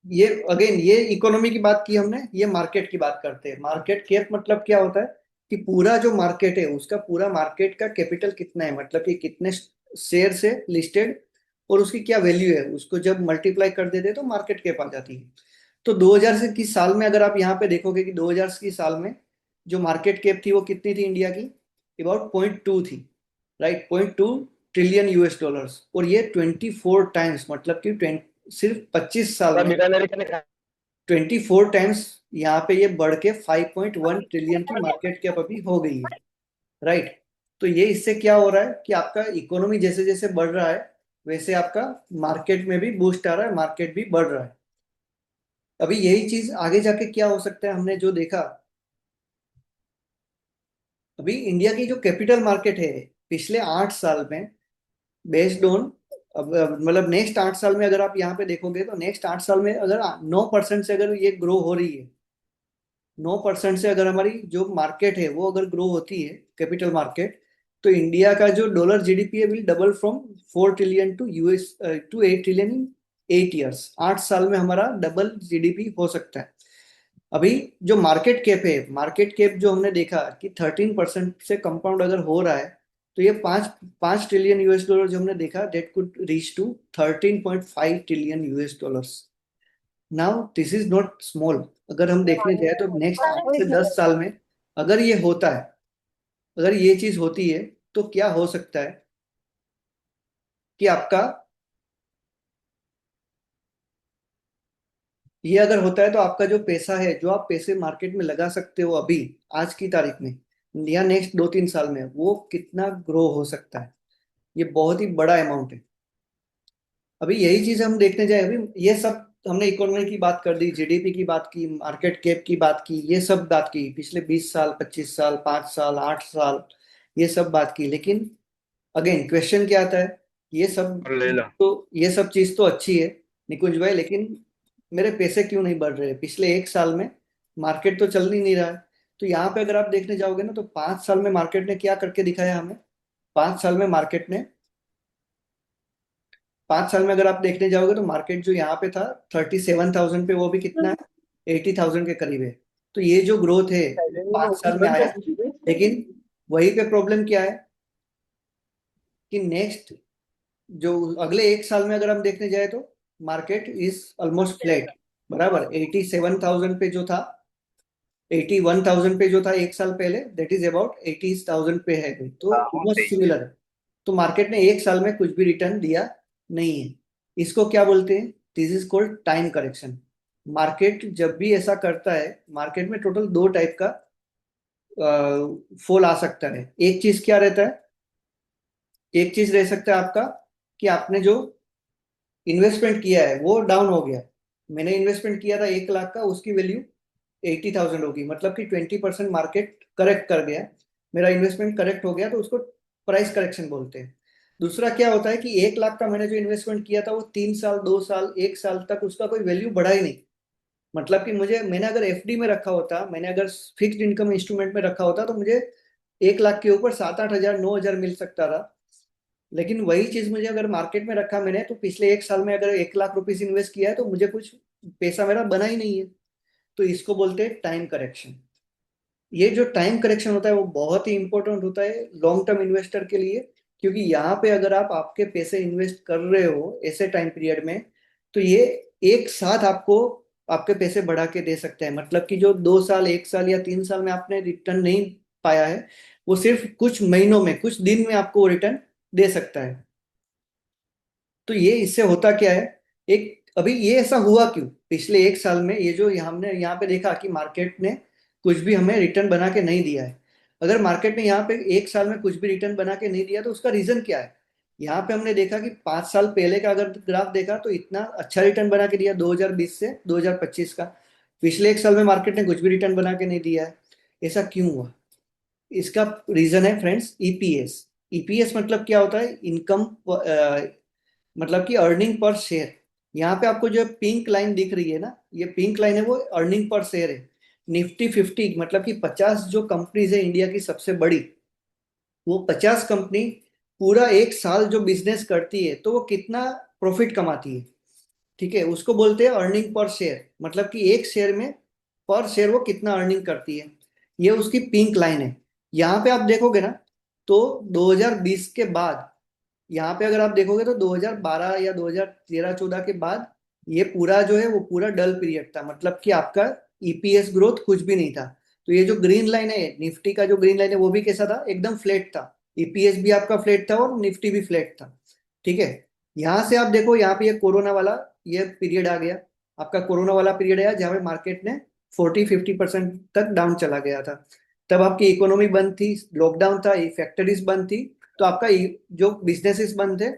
ये अगेन, ये इकोनॉमी की बात की हमने, ये मार्केट की बात करते हैं। मार्केट कैप मतलब क्या होता है, कि पूरा जो मार्केट है उसका पूरा मार्केट का कैपिटल कितना है, मतलब कि कितने शेयर से लिस्टेड, और उसकी क्या वैल्यू है, उसको जब मल्टीप्लाई कर देते हैं तो मार्केट कैप आ जाती है। तो 2000 से की साल में अगर आप यहाँ पे देखोगे कि 2000 की साल में जो मार्केट कैप थी वो कितनी थी इंडिया की, अबाउट 0.2 थी, राइट, 0.2 ट्रिलियन US डॉलर्स। और ये 24 टाइम्स, मतलब कि सिर्फ 25 साल मतलब में बीकानेर के 24 टाइम्स यहाँ पे ये बढ़ के 5.1 ट्रिलियन की मार्केट कैप अभी हो गई है, राइट। तो ये इससे क्या हो रहा है कि आपका इकोनॉमी जैसे जैसे बढ़ रहा है, वैसे आपका मार्केट में भी बूस्ट आ रहा है, मार्केट भी बढ़ रहा है। अभी यही चीज आगे जाके क्या हो सकता है, हमने जो देखा, अभी इंडिया की जो कैपिटल मार्केट है पिछले 8 साल में, बेस्ड ऑन, अब मतलब नेक्स्ट 8 साल में अगर आप यहाँ पे देखोगे, तो नेक्स्ट 8 साल में अगर 9% से अगर ये ग्रो हो रही है, 9% से अगर हमारी जो मार्केट है वो अगर ग्रो होती है, कैपिटल मार्केट, तो इंडिया का जो डॉलर जीडीपी है will double from 4 trillion to US to 8 trillion in 8 years. 8 साल में हमारा डबल जीडीपी हो सकता है। अभी जो मार्केट कैप है, मार्केट कैप जो हमने देखा कि 13% से कंपाउंड अगर हो रहा है, तो ये 5 5 ट्रिलियन US डॉलर जो हमने देखा, that could reach to 13.5 trillion US dollars. Now this is not small. अगर हम देखने जाए तो नेक्स्ट 8 से 10 साल में अगर ये होता है, अगर ये चीज होती है, तो क्या हो सकता है कि आपका, ये अगर होता है तो आपका जो पैसा है, जो आप पैसे मार्केट में लगा सकते हो अभी, आज की तारीख में, या नेक्स्ट 2-3 साल में, वो कितना ग्रो हो सकता है। ये बहुत ही बड़ा अमाउंट है। अभी यही चीज हम देखने जाए, अभी ये सब हमने इकोनॉमी की बात कर दी, जीडीपी की बात की, मार्केट कैप की बात की, ये सब बात की पिछले 20 साल, 25 साल, 5 साल, 8 साल, ये सब बात की। लेकिन अगेन क्वेश्चन क्या आता है, ये सब और ले लो। तो ये सब चीज तो अच्छी है निकुंज भाई, लेकिन मेरे पैसे क्यों नहीं बढ़ रहे, पिछले 1 साल में मार्केट तो चल ही नहीं रहा है। तो यहाँ पे अगर आप देखने जाओगे ना, तो 5 साल में मार्केट ने क्या करके दिखाया हमें। 5 साल में मार्केट ने 5 साल में अगर आप देखने जाओगे तो मार्केट जो यहाँ पे था 37,000 पे, वो भी कितना है, 80,000 के करीब है। तो ये जो ग्रोथ है 5 साल में आया। लेकिन वही पे प्रॉब्लम क्या है, कि नेक्स्ट जो अगले 1 साल में अगर हम देखने जाए, तो मार्केट इज ऑलमोस्ट फ्लैट, बराबर। 87,000 पे जो था, 81,000 पे जो था 1 साल पहले, दैट इज अबाउट 80,000 पे है, तो ऑलमोस्ट सिमिलर है। तो मार्केट ने 1 साल में कुछ भी रिटर्न दिया नहीं है। इसको क्या बोलते हैं, this is called time correction. Market जब भी ऐसा करता है, मार्केट में टोटल 2 टाइप का फॉल आ सकता है। एक चीज क्या रहता है, एक चीज रह सकता है आपका, कि आपने जो इन्वेस्टमेंट किया है वो डाउन हो गया। मैंने इन्वेस्टमेंट किया था 1 लाख का, उसकी वैल्यू 80,000 होगी, मतलब कि 20% मार्केट करेक्ट कर गया, मेरा इन्वेस्टमेंट करेक्ट हो गया, तो उसको प्राइस करेक्शन बोलते हैं। दूसरा क्या होता है कि 1 लाख का मैंने जो इन्वेस्टमेंट किया था, वो 3 साल, 2 साल, 1 साल तक उसका कोई वैल्यू बढ़ा ही नहीं। मतलब कि मुझे, मैंने अगर एफडी में रखा होता, मैंने अगर फिक्स्ड इनकम इंस्ट्रूमेंट में रखा होता, तो मुझे 1 लाख के ऊपर 7-8 हजार, 9 हजार मिल सकता था। लेकिन वही चीज मुझे अगर मार्केट में रखा मैंने, तो पिछले 1 साल में अगर 1 लाख रुपीज इन्वेस्ट किया है, तो मुझे कुछ पैसा मेरा बना ही नहीं है। तो इसको बोलते हैं टाइम करेक्शन। ये जो टाइम करेक्शन होता है वो बहुत ही इंपॉर्टेंट होता है लॉन्ग टर्म इन्वेस्टर के लिए। क्योंकि यहाँ पे अगर आप आपके पैसे इन्वेस्ट कर रहे हो ऐसे टाइम पीरियड में, तो ये एक साथ आपको आपके पैसे बढ़ा के दे सकते हैं। मतलब कि जो 2 साल, 1 साल या 3 साल में आपने रिटर्न नहीं पाया है, वो सिर्फ कुछ महीनों में, कुछ दिन में आपको रिटर्न दे सकता है। तो ये इससे होता क्या है, एक अभी ये ऐसा हुआ क्यों पिछले 1 साल में, ये जो हमने यहाँ पे देखा कि मार्केट ने कुछ भी हमें रिटर्न बना के नहीं दिया है। अगर मार्केट ने यहाँ पे 1 साल में कुछ भी रिटर्न बना के नहीं दिया तो उसका रीजन क्या है। यहाँ पे हमने देखा कि 5 साल पहले का अगर ग्राफ देखा तो इतना अच्छा रिटर्न बना के दिया 2020 से 2025 का। पिछले 1 साल में मार्केट ने कुछ भी रिटर्न बना के नहीं दिया है। ऐसा क्यों हुआ? इसका रीजन है फ्रेंड्स ईपीएस। ईपीएस मतलब क्या होता है, इनकम, मतलब कि अर्निंग पर शेयर। यहाँ पे आपको जो पिंक लाइन दिख रही है ना, ये पिंक लाइन है वो अर्निंग पर शेयर है। निफ्टी 50 मतलब कि 50 जो कंपनीज है इंडिया की सबसे बड़ी, वो 50 कंपनी पूरा एक साल जो बिजनेस करती है तो वो कितना प्रॉफिट कमाती है, ठीक है, उसको बोलते हैं अर्निंग पर शेयर। मतलब कि एक शेयर में पर शेयर वो कितना अर्निंग करती है, ये उसकी पिंक लाइन है। यहाँ पे आप देखोगे ना, तो 2020 के बाद, यहाँ पे अगर आप देखोगे तो 2012 या 2013-14 के बाद ये पूरा जो है वो पूरा डल पीरियड था। मतलब कि आपका ईपीएस ग्रोथ कुछ भी नहीं था। तो ये जो ग्रीन लाइन है निफ्टी का, जो ग्रीन लाइन है वो भी कैसा था, एकदम फ्लैट था। ईपीएस भी आपका फ्लैट था और निफ्टी भी फ्लैट था, ठीक है। यहाँ से आप देखो, यहाँ पे ये कोरोना वाला ये पीरियड आ गया। आपका कोरोना वाला पीरियड आया जहाँ पे मार्केट ने 40-50% तक डाउन चला गया था। तब आपकी इकोनॉमी बंद थी, लॉकडाउन था, फैक्ट्रीज बंद थी। तो आपका जो बिजनेसेस बंद थे,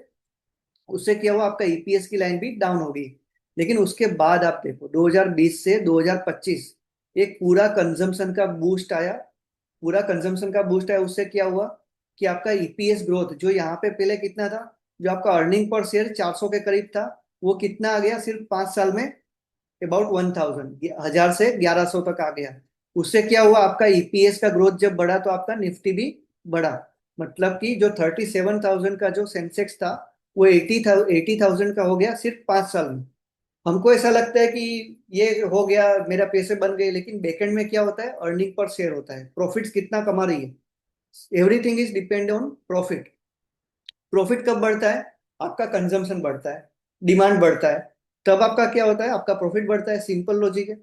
उससे क्या हुआ, आपका ईपीएस की लाइन भी डाउन हो गई। लेकिन उसके बाद आप देखो 2020 से 2025 एक पूरा कंजम्पशन का बूस्ट आया। पूरा कंजम्पशन का बूस्ट आया, उससे क्या हुआ कि आपका ईपीएस ग्रोथ जो यहाँ पे पहले कितना था, जो आपका अर्निंग पर शेयर 400 के करीब था, वो कितना आ गया सिर्फ 5 साल में, अबाउट 1000, 1000 से 1100 तक आ गया। उससे क्या हुआ, आपका ईपीएस का ग्रोथ जब बढ़ा तो आपका निफ्टी भी बढ़ा। मतलब कि जो 37,000 का जो सेंसेक्स था, वो 80,000 का हो गया सिर्फ 5 साल में। हमको ऐसा लगता है कि ये हो गया, मेरा पैसे बन गए, लेकिन बैकएंड में क्या होता है, अर्निंग पर शेयर होता है, प्रॉफिट्स कितना कमा रही है। Everything is depend on profit. Profit कब बढ़ता है, आपका कंजम्पशन बढ़ता है, डिमांड बढ़ता है, तब आपका क्या होता है, आपका प्रॉफिट बढ़ता है। सिंपल लॉजिक है।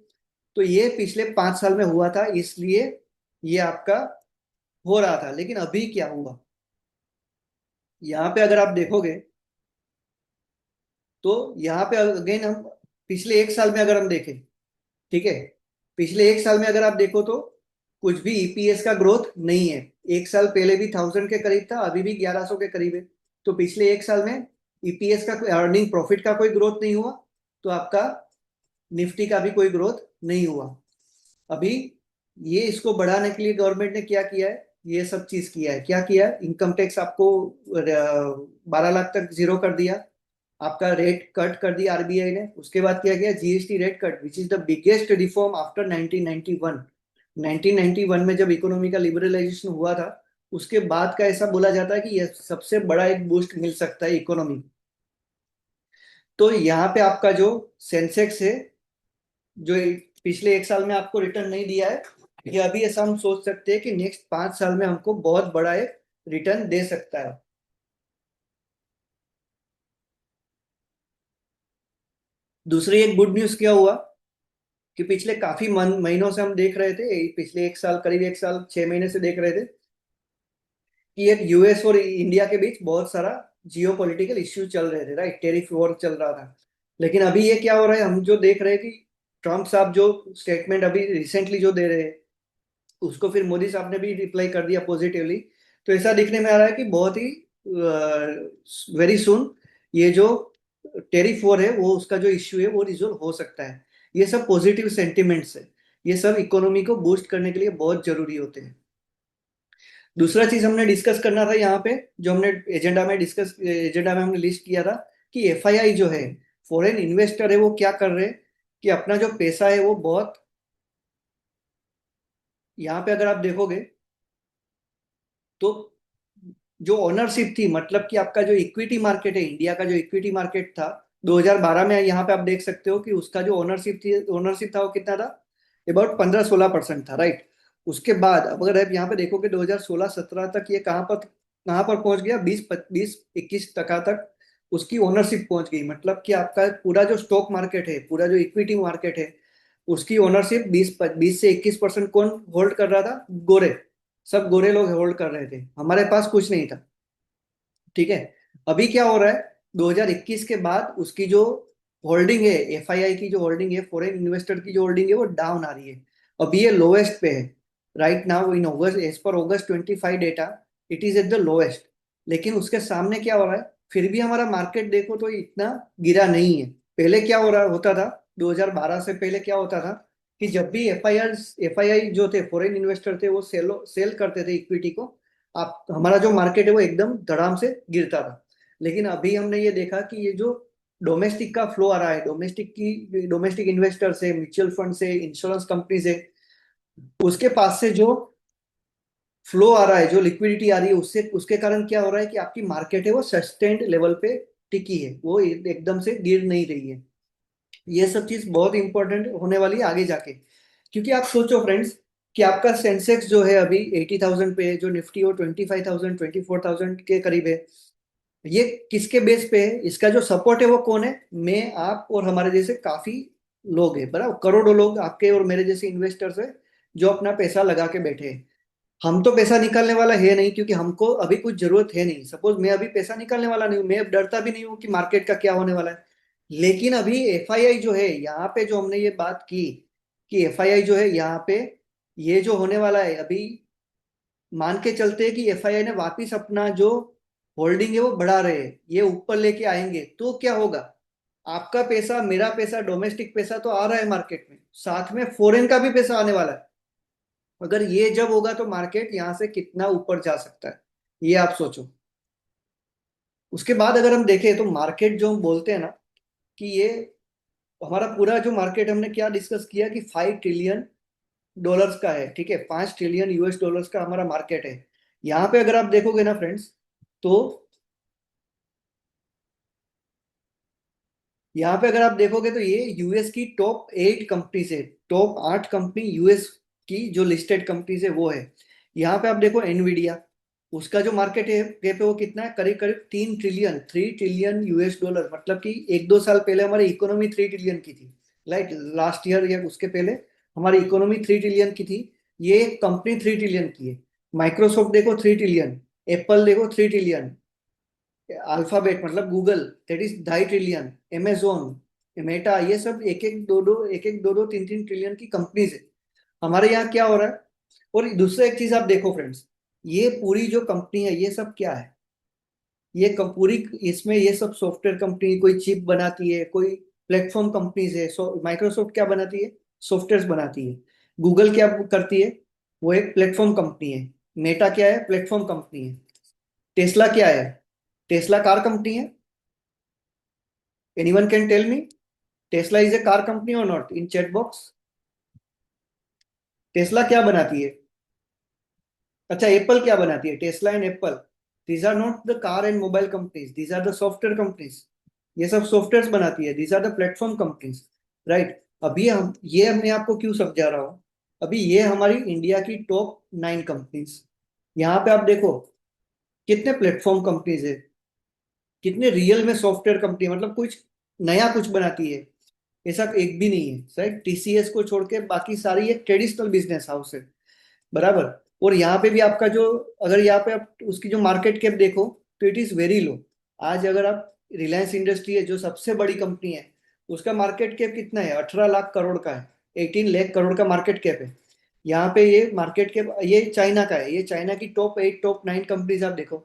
तो ये पिछले 5 साल में हुआ था, इसलिए ये आपका हो रहा था। लेकिन अभी क्या हुआ, यहाँ पे अगर आप देखोगे तो यहाँ पे अगेन हम पिछले 1 साल में अगर हम देखें, ठीक है, पिछले 1 साल में अगर आप देखो तो कुछ भी ईपीएस का ग्रोथ नहीं है। 1 साल पहले भी 1000 के करीब था, अभी भी 1100 के करीब है। तो पिछले 1 साल में ईपीएस का, अर्निंग प्रॉफिट का कोई ग्रोथ नहीं हुआ। तो आपका निफ्टी का भी कोई ग्रोथ नहीं हुआ। अभी ये इसको बढ़ाने के लिए गवर्नमेंट ने क्या किया है, ये सब चीज किया है। क्या किया है, इनकम टैक्स आपको 12 लाख तक जीरो कर दिया। आपका रेट कट कर दिया आरबीआई ने। उसके बाद क्या किया, GST rate cut, which is the biggest reform after 1991। 1991 में जब इकोनॉमी का लिबरलाइजेशन हुआ था, उसके बाद का ऐसा बोला जाता है कि यह सबसे बड़ा एक बूस्ट मिल सकता है इकोनॉमी। तो यहाँ पे आपका जो सेंसेक्स है, जो पिछले 1 साल में आपको रिटर्न नहीं दिया है, ये अभी ऐसा हम सोच सकते हैं कि नेक्स्ट 5 साल में हमको बहुत बड़ा एक रिटर्न दे सकता है। दूसरी एक गुड न्यूज क्या हुआ कि पिछले काफी महीनों से हम देख रहे थे, पिछले 1 साल, करीब 1 साल 6 महीने से देख रहे थे कि एक यूएस और इंडिया के बीच बहुत सारा जियो पॉलिटिकल इश्यू चल रहे थे, राइट, टेरिफ वॉर चल रहा था। लेकिन अभी ये क्या हो रहा है, हम जो देख रहे हैं कि ट्रम्प साहब जो स्टेटमेंट अभी रिसेंटली जो दे रहे हैं, उसको फिर मोदी साहब ने भी रिप्लाई कर दिया पॉजिटिवली। तो ऐसा दिखने में आ रहा है कि बहुत ही वेरी सुन ये जो टेरिफ वॉर है वो, उसका जो इश्यू है वो रिजोल्व हो सकता है। ये सब पॉजिटिव सेंटिमेंट्स है। ये सब इकोनॉमी को बूस्ट करने के लिए बहुत जरूरी होते हैं। दूसरा चीज हमने डिस्कस करना था यहाँ पे, जो हमने एजेंडा में हमने लिस्ट किया था कि एफआईआई जो है, फॉरेन इन्वेस्टर है, वो क्या कर रहे हैं कि अपना जो पैसा है वो बहुत, यहाँ पे अगर आप देखोगे तो जो ओनरशिप थी, मतलब कि आपका जो इक्विटी मार्केट है, इंडिया का जो इक्विटी मार्केट था, 2012 में यहाँ पे आप देख सकते हो कि उसका जो ओनरशिप था वो कितना था, अबाउट 15-16% था, राइट। उसके बाद अब अगर आप यहाँ पे देखोगे 2016-17 तक ये कहाँ पर पहुंच गया, 20-21% तक उसकी ओनरशिप पहुंच गई। मतलब कि आपका पूरा जो स्टॉक मार्केट है, पूरा जो इक्विटी मार्केट है, उसकी ओनरशिप 20 से 21% कौन होल्ड कर रहा था? गोरे। सब गोरे लोग होल्ड कर रहे थे, हमारे पास कुछ नहीं था, ठीक है। अभी क्या हो रहा है, 2021 के बाद उसकी जो होल्डिंग है, एफआईआई की जो होल्डिंग है, फॉरेन इन्वेस्टर की जो होल्डिंग है, वो डाउन आ रही है। अभी ये लोएस्ट पे है right now in August, as per August 25 data, it is at the lowest. लेकिन उसके सामने क्या हो रहा है, फिर भी हमारा मार्केट देखो तो इतना गिरा नहीं है। पहले क्या हो रहा होता था, 2012 से पहले क्या होता था कि जब भी एफआईआई जो थे, फॉरेन इन्वेस्टर थे, वो सेल करते थे इक्विटी को, आप हमारा जो मार्केट है वो एकदम धड़ाम से गिरता था। लेकिन अभी हमने ये देखा कि ये जो डोमेस्टिक का फ्लो आ रहा है, डोमेस्टिक इन्वेस्टर से, म्यूचुअल फंड से, इंश्योरेंस कंपनी से, उसके पास से जो फ्लो आ रहा है, जो लिक्विडिटी आ रही है, उससे उसके कारण क्या हो रहा है कि आपकी मार्केट है वो सस्टेन्ड लेवल पे टिकी है, वो एकदम से गिर नहीं रही है। ये सब चीज बहुत इंपॉर्टेंट होने वाली है आगे जाके। क्योंकि आप सोचो फ्रेंड्स कि आपका सेंसेक्स जो है अभी 80,000 पे है, जो निफ्टी वो 25,000 24,000 के करीब है। ये किसके बेस पे है? इसका जो सपोर्ट है वो कौन है? मैं, आप और हमारे जैसे काफी लोग हैं, बराबर, करोड़ों लोग आपके और मेरे जैसे इन्वेस्टर्स है, जो अपना पैसा लगा के बैठे हैं। हम तो पैसा निकालने वाला है नहीं, क्योंकि हमको अभी कुछ जरूरत है नहीं। सपोज मैं अभी पैसा निकालने वाला नहीं हूँ, मैं अब डरता भी नहीं हूँ कि मार्केट का क्या होने वाला है। लेकिन अभी एफआईआई जो है यहाँ पे, जो हमने ये बात की कि एफआईआई जो है यहाँ पे, ये जो होने वाला है अभी, मान के चलते हैं कि एफआईआई ने वापिस अपना जो होल्डिंग है वो बढ़ा रहे हैं, ये ऊपर लेके आएंगे, तो क्या होगा? आपका पैसा, मेरा पैसा, डोमेस्टिक पैसा तो आ रहा है मार्केट में, साथ में फॉरेन का भी पैसा आने वाला है। अगर ये जब होगा तो मार्केट यहाँ से कितना ऊपर जा सकता है, ये आप सोचो। उसके बाद अगर हम देखें तो मार्केट जो हम बोलते हैं ना कि ये हमारा पूरा जो मार्केट, हमने क्या डिस्कस किया कि $5 ट्रिलियन का है, ठीक है, $5 ट्रिलियन का हमारा मार्केट है। यहाँ पे अगर आप देखोगे ना फ्रेंड्स, तो यहाँ पे अगर आप देखोगे तो ये यूएस की टॉप 8 कंपनीज है, टॉप 8 कंपनी यूएस की जो लिस्टेड कंपनीज है वो है। यहाँ पे आप देखो एनवीडिया, उसका जो मार्केट है कैप है वो कितना है, करीब करीब 3 ट्रिलियन, $3 ट्रिलियन। मतलब कि 1-2 साल पहले हमारी इकोनॉमी 3 ट्रिलियन की थी, लाइक लास्ट ईयर या उसके पहले हमारी इकोनॉमी 3 ट्रिलियन की थी। ये कंपनी 3 ट्रिलियन की है। माइक्रोसॉफ्ट देखो 3 ट्रिलियन, एप्पल देखो 3 ट्रिलियन, अल्फाबेट मतलब Google, that is 2.5 trillion, Amazon, Meta, ये सब एक एक दो दो 3-3 ट्रिलियन की कंपनीज है। हमारे यहाँ क्या हो रहा है? और दूसरा एक चीज आप देखो फ्रेंड्स, ये पूरी जो कंपनी है ये सब क्या है? ये पूरी, इसमें ये सब सॉफ्टवेयर कंपनी, कोई चिप बनाती है, कोई प्लेटफॉर्म कंपनीज है। माइक्रोसॉफ्ट क्या बनाती है? सॉफ्टवेयर बनाती है। गूगल क्या करती है? वो एक प्लेटफॉर्म कंपनी है। मेटा क्या है? प्लेटफॉर्म कंपनी है। टेस्ला क्या है? टेस्ला कार कंपनी है। Anyone can tell me, Tesla is a car company और not, in chat box? Tesla क्या बनाती है? अच्छा, एप्पल क्या बनाती है? Tesla and Apple, these are not the car and mobile companies, these are the software companies. ये सब सॉफ्टवेयर बनाती है, these are the platform companies, right. अभी हम ये, मैं आपको क्यों समझा रहा हूँ, अभी ये हमारी इंडिया की टॉप 9 कंपनीज। यहाँ पे आप देखो कितने प्लेटफॉर्म कंपनीज है, कितने रियल में सॉफ्टवेयर कंपनी, मतलब कुछ नया कुछ बनाती है, ऐसा एक भी नहीं है, राइट। टीसीएस को छोड़ के बाकी सारी एक ट्रेडिशनल बिजनेस हाउस है, बराबर। और यहाँ पे भी आपका जो, अगर यहाँ पे आप उसकी जो मार्केट कैप देखो तो इट इज वेरी लो। आज अगर आप, रिलायंस इंडस्ट्री है जो सबसे बड़ी कंपनी है, उसका मार्केट कैप कितना है? 18 लाख करोड़ का है, 18 लाख करोड़ का मार्केट कैप है। यहाँ पे ये मार्केट कैप, ये चाइना का है, ये चाइना की टॉप 8 टॉप 9 कंपनीज आप देखो।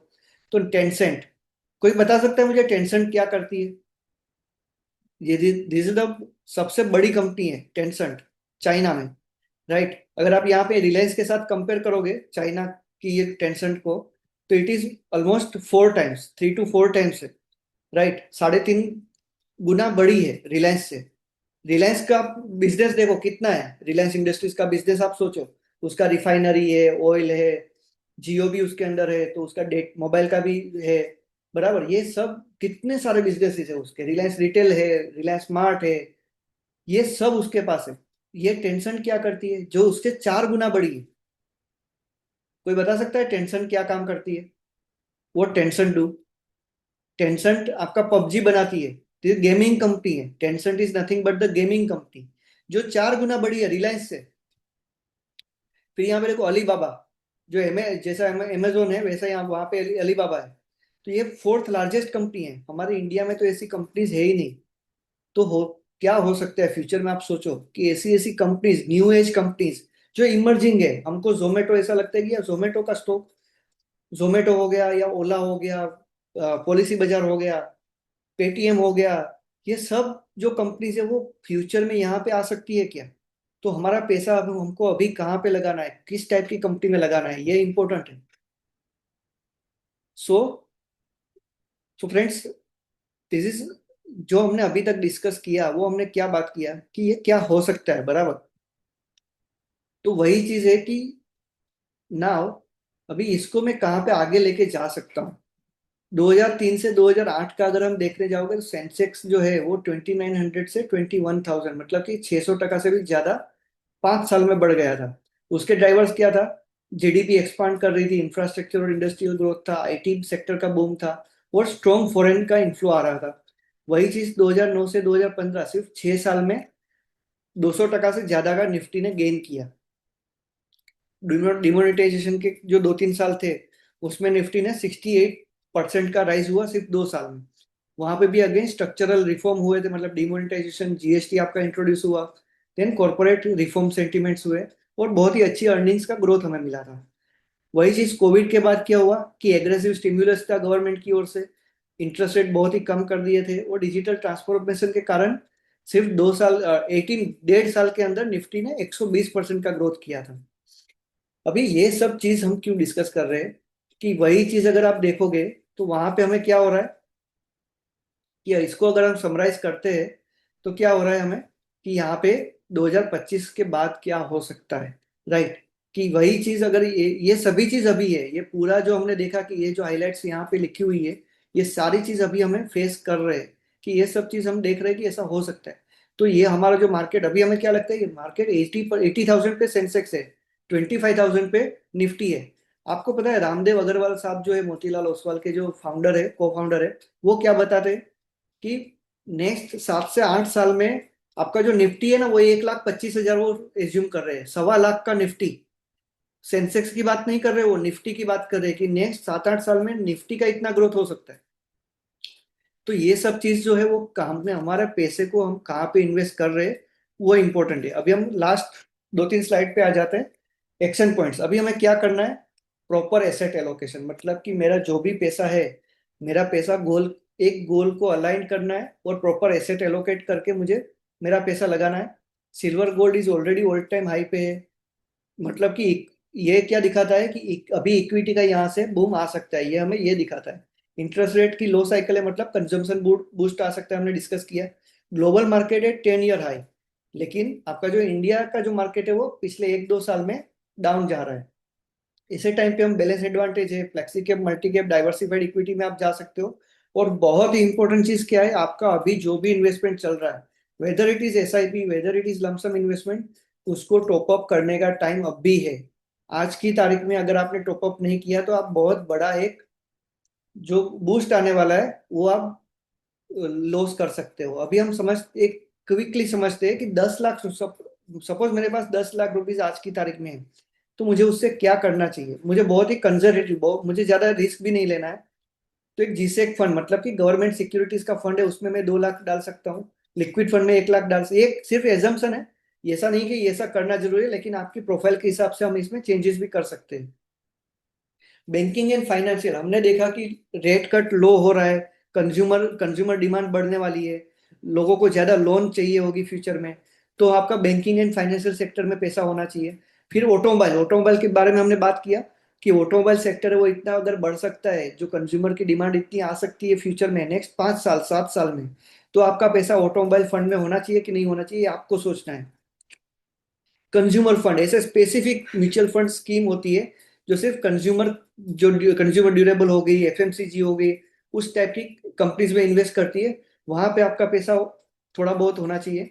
तो टेंसेंट, कोई बता सकता है मुझे टेंसेंट क्या करती है? ये दिस इज द सबसे बड़ी कंपनी है टेंसेंट, चाइना में, राइट। अगर आप यहाँ पे रिलायंस के साथ कंपेयर करोगे चाइना की ये टेंसेंट को, तो it is almost 4 times, 3 to 4 times है, राइट। 3.5 गुना बड़ी है रिलायंस से। रिलायंस का बिजनेस देखो कितना है, रिलायंस इंडस्ट्रीज का बिजनेस आप सोचो, उसका रिफाइनरी है, ऑयल है, जियो भी उसके अंदर है, तो उसका डेट मोबाइल का भी है, बराबर, ये सब कितने सारे बिजनेसेस है उसके, रिलायंस रिटेल है, रिलायंस स्मार्ट है, ये सब उसके पास है। ये टेंशन क्या करती है जो उससे 4 गुना बड़ी है? कोई बता सकता है टेंशन क्या काम करती है? वो टेंशन डू, टेंसेंट आपका पबजी बनाती है, तो ये गेमिंग कंपनी है। Tencent is nothing but the gaming company, जो 4 गुना बड़ी है रिलायंस से। फिर यहाँ पे देखो अलीबाबा, जो जैसा अमेजोन है वैसा यहाँ वहाँ पे अलीबाबा है। तो ये फोर्थ लार्जेस्ट कंपनी है। हमारे इंडिया में तो ऐसी कंपनीज है ही नहीं। तो हो क्या हो सकता है फ्यूचर में? आप सोचो कि ऐसी ऐसी कंपनीज, न्यू एज कंपनीज जो इमर्जिंग है। हमको जोमेटो ऐसा लगता है कि यार जोमेटो का स्टॉक, जोमेटो हो गया या ओला हो गया, पॉलिसी बाजार हो गया, पेटीएम हो गया, ये सब जो कंपनीज है वो फ्यूचर में यहाँ पे आ सकती है क्या? तो हमारा पैसा अब हमको अभी कहाँ पे लगाना है, किस टाइप की कंपनी में लगाना है, ये इंपॉर्टेंट है। सो सो फ्रेंड्स, दिस इज, जो हमने अभी तक डिस्कस किया वो हमने क्या बात किया कि ये क्या हो सकता है, बराबर। तो वही चीज है कि नाउ अभी इसको मैं कहाँ पे आगे लेके जा सकता हूँ। 2003 से 2008 का अगर हम देखने जाओगे तो सेंसेक्स जो है वो 2900 से 21,000, मतलब कि 600 टका से भी ज्यादा 5 साल में बढ़ गया था। उसके ड्राइवर्स क्या था? जीडीपी एक्सपांड कर रही थी, इंफ्रास्ट्रक्चर और इंडस्ट्रियल ग्रोथ था, आईटी सेक्टर का बूम था, और स्ट्रॉन्ग फॉरेन का इन्फ्लो आ रहा था। वही चीज 2009 से 2015, सिर्फ 6 साल में 200 टका से ज्यादा का निफ्टी ने गेन किया। डिमोनेटाइजेशन के जो 2-3 साल थे उसमें निफ्टी ने 68% का राइज हुआ सिर्फ 2 साल में। वहां पे भी अगेन स्ट्रक्चरल रिफॉर्म हुए थे, मतलब डिमोनेटाइजेशन, जीएसटी आपका इंट्रोड्यूस हुआ, देन कॉर्पोरेट रिफॉर्म सेंटिमेंट्स हुए, और बहुत ही अच्छी अर्निंग्स का ग्रोथ हमें मिला था। वही चीज कोविड के बाद क्या हुआ कि एग्रेसिव स्टिम्युलस था गवर्नमेंट की ओर से, इंटरेस्ट रेट बहुत ही कम कर दिए थे, और डिजिटल ट्रांसफॉर्मेशन के कारण सिर्फ 2 साल, 18 डेढ़ साल के अंदर निफ्टी ने 120% का ग्रोथ किया था। अभी ये सब चीज हम क्यों डिस्कस कर रहे हैं कि वही चीज अगर आप देखोगे तो वहां पे हमें क्या हो रहा है कि इसको अगर हम समराइज करते हैं तो क्या हो रहा है हमें कि यहाँ पे 2025 के बाद क्या हो सकता है, राइट। कि वही चीज अगर ये सभी चीज अभी है, ये पूरा जो हमने देखा कि ये जो हाइलाइट्स यहाँ पे लिखी हुई है, ये सारी चीज अभी हमें फेस कर रहे हैं, कि ये सब चीज हम देख रहे हैं कि ऐसा हो सकता है। तो ये हमारा जो मार्केट अभी, हमें क्या लगता है, ये मार्केट 80,000 पे सेंसेक्स है, 25,000 पे निफ्टी है। आपको पता है रामदेव अग्रवाल साहब जो है, मोतीलाल ओसवाल के जो फाउंडर है, को फाउंडर है, वो क्या बताते हैं कि नेक्स्ट 7 से 8 साल में आपका जो निफ्टी है ना वो 1,25,000 वो एज्यूम कर रहे हैं, 1,25,000 का निफ्टी। सेंसेक्स की बात नहीं कर रहे, वो निफ्टी की बात कर रहे हैं कि नेक्स्ट 7-8 साल में निफ्टी का इतना ग्रोथ हो सकता है। तो ये सब चीज जो है वो काम में, हमारे पैसे को हम कहाँ पे इन्वेस्ट कर रहे हैं वो इंपॉर्टेंट है। अभी हम लास्ट 2-3 स्लाइड पे आ जाते हैं। एक्शन पॉइंट्स, अभी हमें क्या करना है? प्रॉपर एसेट एलोकेशन, मतलब कि मेरा जो भी पैसा है, मेरा पैसा गोल, एक गोल को अलाइन करना है और प्रॉपर एसेट एलोकेट करके मुझे मेरा पैसा लगाना है। Silver gold is already all time high पे है, मतलब कि ये क्या दिखाता है कि अभी इक्विटी का यहाँ से बूम आ सकता है, ये हमें ये दिखाता है। इंटरेस्ट रेट की लो साइकिल है, मतलब कंजम्पशन बूस्ट आ सकता है, हमने डिस्कस किया। ग्लोबल मार्केट है 10 ईयर हाई, लेकिन आपका जो इंडिया का जो मार्केट है वो पिछले 1-2 साल में डाउन जा रहा है। इसे टाइम पे हम बैलेंस एडवांटेज है, flexi cap, multi cap, diversified equity में आप जा सकते हो। और बहुत ही इंपॉर्टेंट चीज क्या है, आपका अभी जो भी इन्वेस्टमेंट चल रहा है, whether it is SIP, whether it is lump sum investment, उसको टॉप अप करने का टाइम अब भी है। आज की तारीख में अगर आपने टॉप अप नहीं किया तो आप बहुत बड़ा एक जो बूस्ट आने वाला है वो आप लॉस कर सकते हो। अभी हम समझ, एक क्विकली समझते हैं कि 10 लाख, सपोज मेरे पास 10 लाख रुपीज आज की तारीख में है, तो मुझे उससे क्या करना चाहिए? मुझे बहुत ही कंजर्वेटिव, बहुत, मुझे ज्यादा रिस्क भी नहीं लेना है। तो एक जीसेक फंड, मतलब कि गवर्नमेंट सिक्योरिटीज का फंड है, उसमें मैं 2 लाख डाल सकता हूँ। लिक्विड फंड में 1 लाख डाल सकते, एक सिर्फ एजम्पशन है, ये ऐसा नहीं कि ये ऐसा करना जरूरी है, लेकिन आपकी प्रोफाइल के हिसाब से हम इसमें चेंजेस भी कर सकते हैं। बैंकिंग एंड फाइनेंशियल, हमने देखा कि रेट कट लो हो रहा है, कंज्यूमर कंज्यूमर डिमांड बढ़ने वाली है, लोगों को ज्यादा लोन चाहिए होगी फ्यूचर में, तो आपका बैंकिंग एंड फाइनेंशियल सेक्टर में पैसा होना चाहिए। फिर ऑटोमोबाइल, ऑटोमोबाइल के बारे में हमने बात किया कि ऑटोमोबाइल सेक्टर है वो इतना अगर बढ़ सकता है, जो कंज्यूमर की डिमांड इतनी आ सकती है फ्यूचर में नेक्स्ट 5 साल 7 साल में, तो आपका पैसा ऑटोमोबाइल फंड में होना चाहिए कि नहीं होना चाहिए, आपको सोचना है। कंज्यूमर फंड, ऐसे स्पेसिफिक म्यूचुअल फंड स्कीम होती है जो सिर्फ कंज्यूमर, जो कंज्यूमर ड्यूरेबल हो गई, एफएमसीजी हो गई, उस टाइप की कंपनीज में इन्वेस्ट करती है, वहां पे आपका पैसा थोड़ा बहुत होना चाहिए।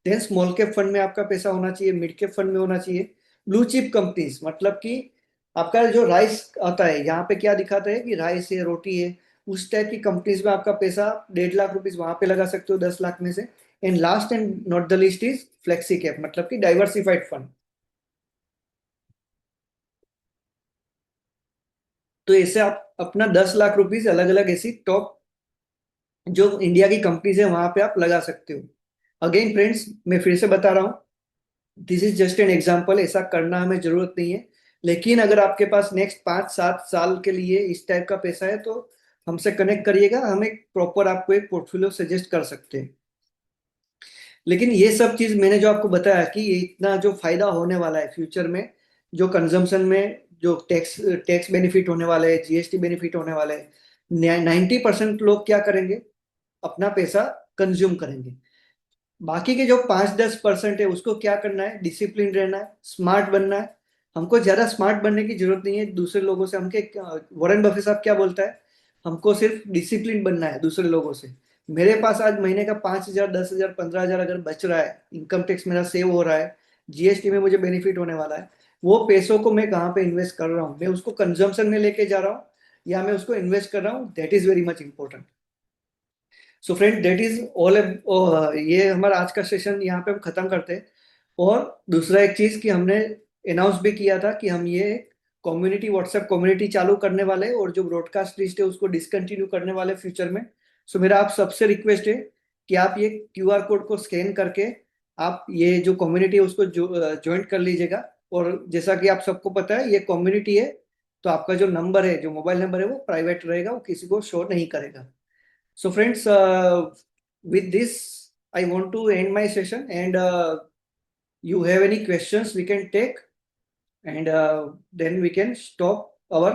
देन स्मॉल कैप फंड में आपका पैसा होना चाहिए, मिड कैप फंड में होना चाहिए। ब्लू चिप कंपनीज मतलब कि आपका जो राइस आता है, यहाँ पे क्या दिखाता है कि राइस है, रोटी है, उस टाइप की कंपनीज में आपका पैसा 1.5 लाख रुपीज वहां पे लगा सकते हो 10 लाख में से। And last and not the least is flexi cap, मतलब कि डाइवर्सिफाइड फंड। तो ऐसे आप अपना 10 लाख रुपीज अलग अलग ऐसी टॉप जो इंडिया की कंपनीज है वहां पे आप लगा सकते हो। अगेन फ्रेंड्स, मैं फिर से बता रहा हूँ, this is just an example, ऐसा करना हमें जरूरत नहीं है। लेकिन अगर आपके पास नेक्स्ट 5-7 साल के लिए इस टाइप का पैसा है तो हमसे कनेक्ट करिएगा, हम एक प्रॉपर आपको एक पोर्टफोलियो सजेस्ट कर सकते हैं। लेकिन ये सब चीज मैंने जो आपको बताया कि ये इतना जो फायदा होने वाला है फ्यूचर में, जो कंजम्पशन में जो टैक्स टैक्स बेनिफिट होने वाले हैं, जीएसटी बेनिफिट होने वाले हैं, 90% लोग क्या करेंगे, अपना पैसा कंज्यूम करेंगे। बाकी के जो 5-10% है उसको क्या करना है, डिसिप्लिन रहना है, स्मार्ट बनना है। हमको ज्यादा स्मार्ट बनने की जरूरत नहीं है दूसरे लोगों से। हमके वॉरेन बफे साहब क्या बोलता है, हमको सिर्फ डिसिप्लिन बनना है दूसरे लोगों से। मेरे पास आज महीने का 5,000, 10,000, 15,000 अगर बच रहा है, इनकम टैक्स मेरा सेव हो रहा है, जीएसटी में मुझे बेनिफिट होने वाला है, वो पैसों को मैं कहाँ पे इन्वेस्ट कर रहा हूँ, मैं उसको कंजम्पशन में लेके जा रहा हूँ या मैं उसको इन्वेस्ट कर रहा हूँ, that is very much important. So friend, that is all. ये हमारा आज का सेशन यहाँ पे हम खत्म करते हैं। और दूसरा एक चीज कि हमने अनाउंस भी किया था कि हम ये कम्युनिटी, व्हाट्सएप कम्युनिटी चालू करने वाले हैं और जो ब्रॉडकास्ट लिस्ट है उसको डिसकंटिन्यू करने वाले फ्यूचर में। सो मेरा आप सबसे रिक्वेस्ट है कि आप ये क्यूआर कोड को स्कैन करके आप ये जो कम्युनिटी है उसको ज्वाइन कर लीजिएगा। और जैसा कि आप सबको पता है ये कम्युनिटी है, तो आपका जो नंबर है, जो मोबाइल नंबर है वो प्राइवेट रहेगा, वो किसी को शो नहीं करेगा। So, friends, with this, I want to end my session. And you have any questions we can take, and then we can stop our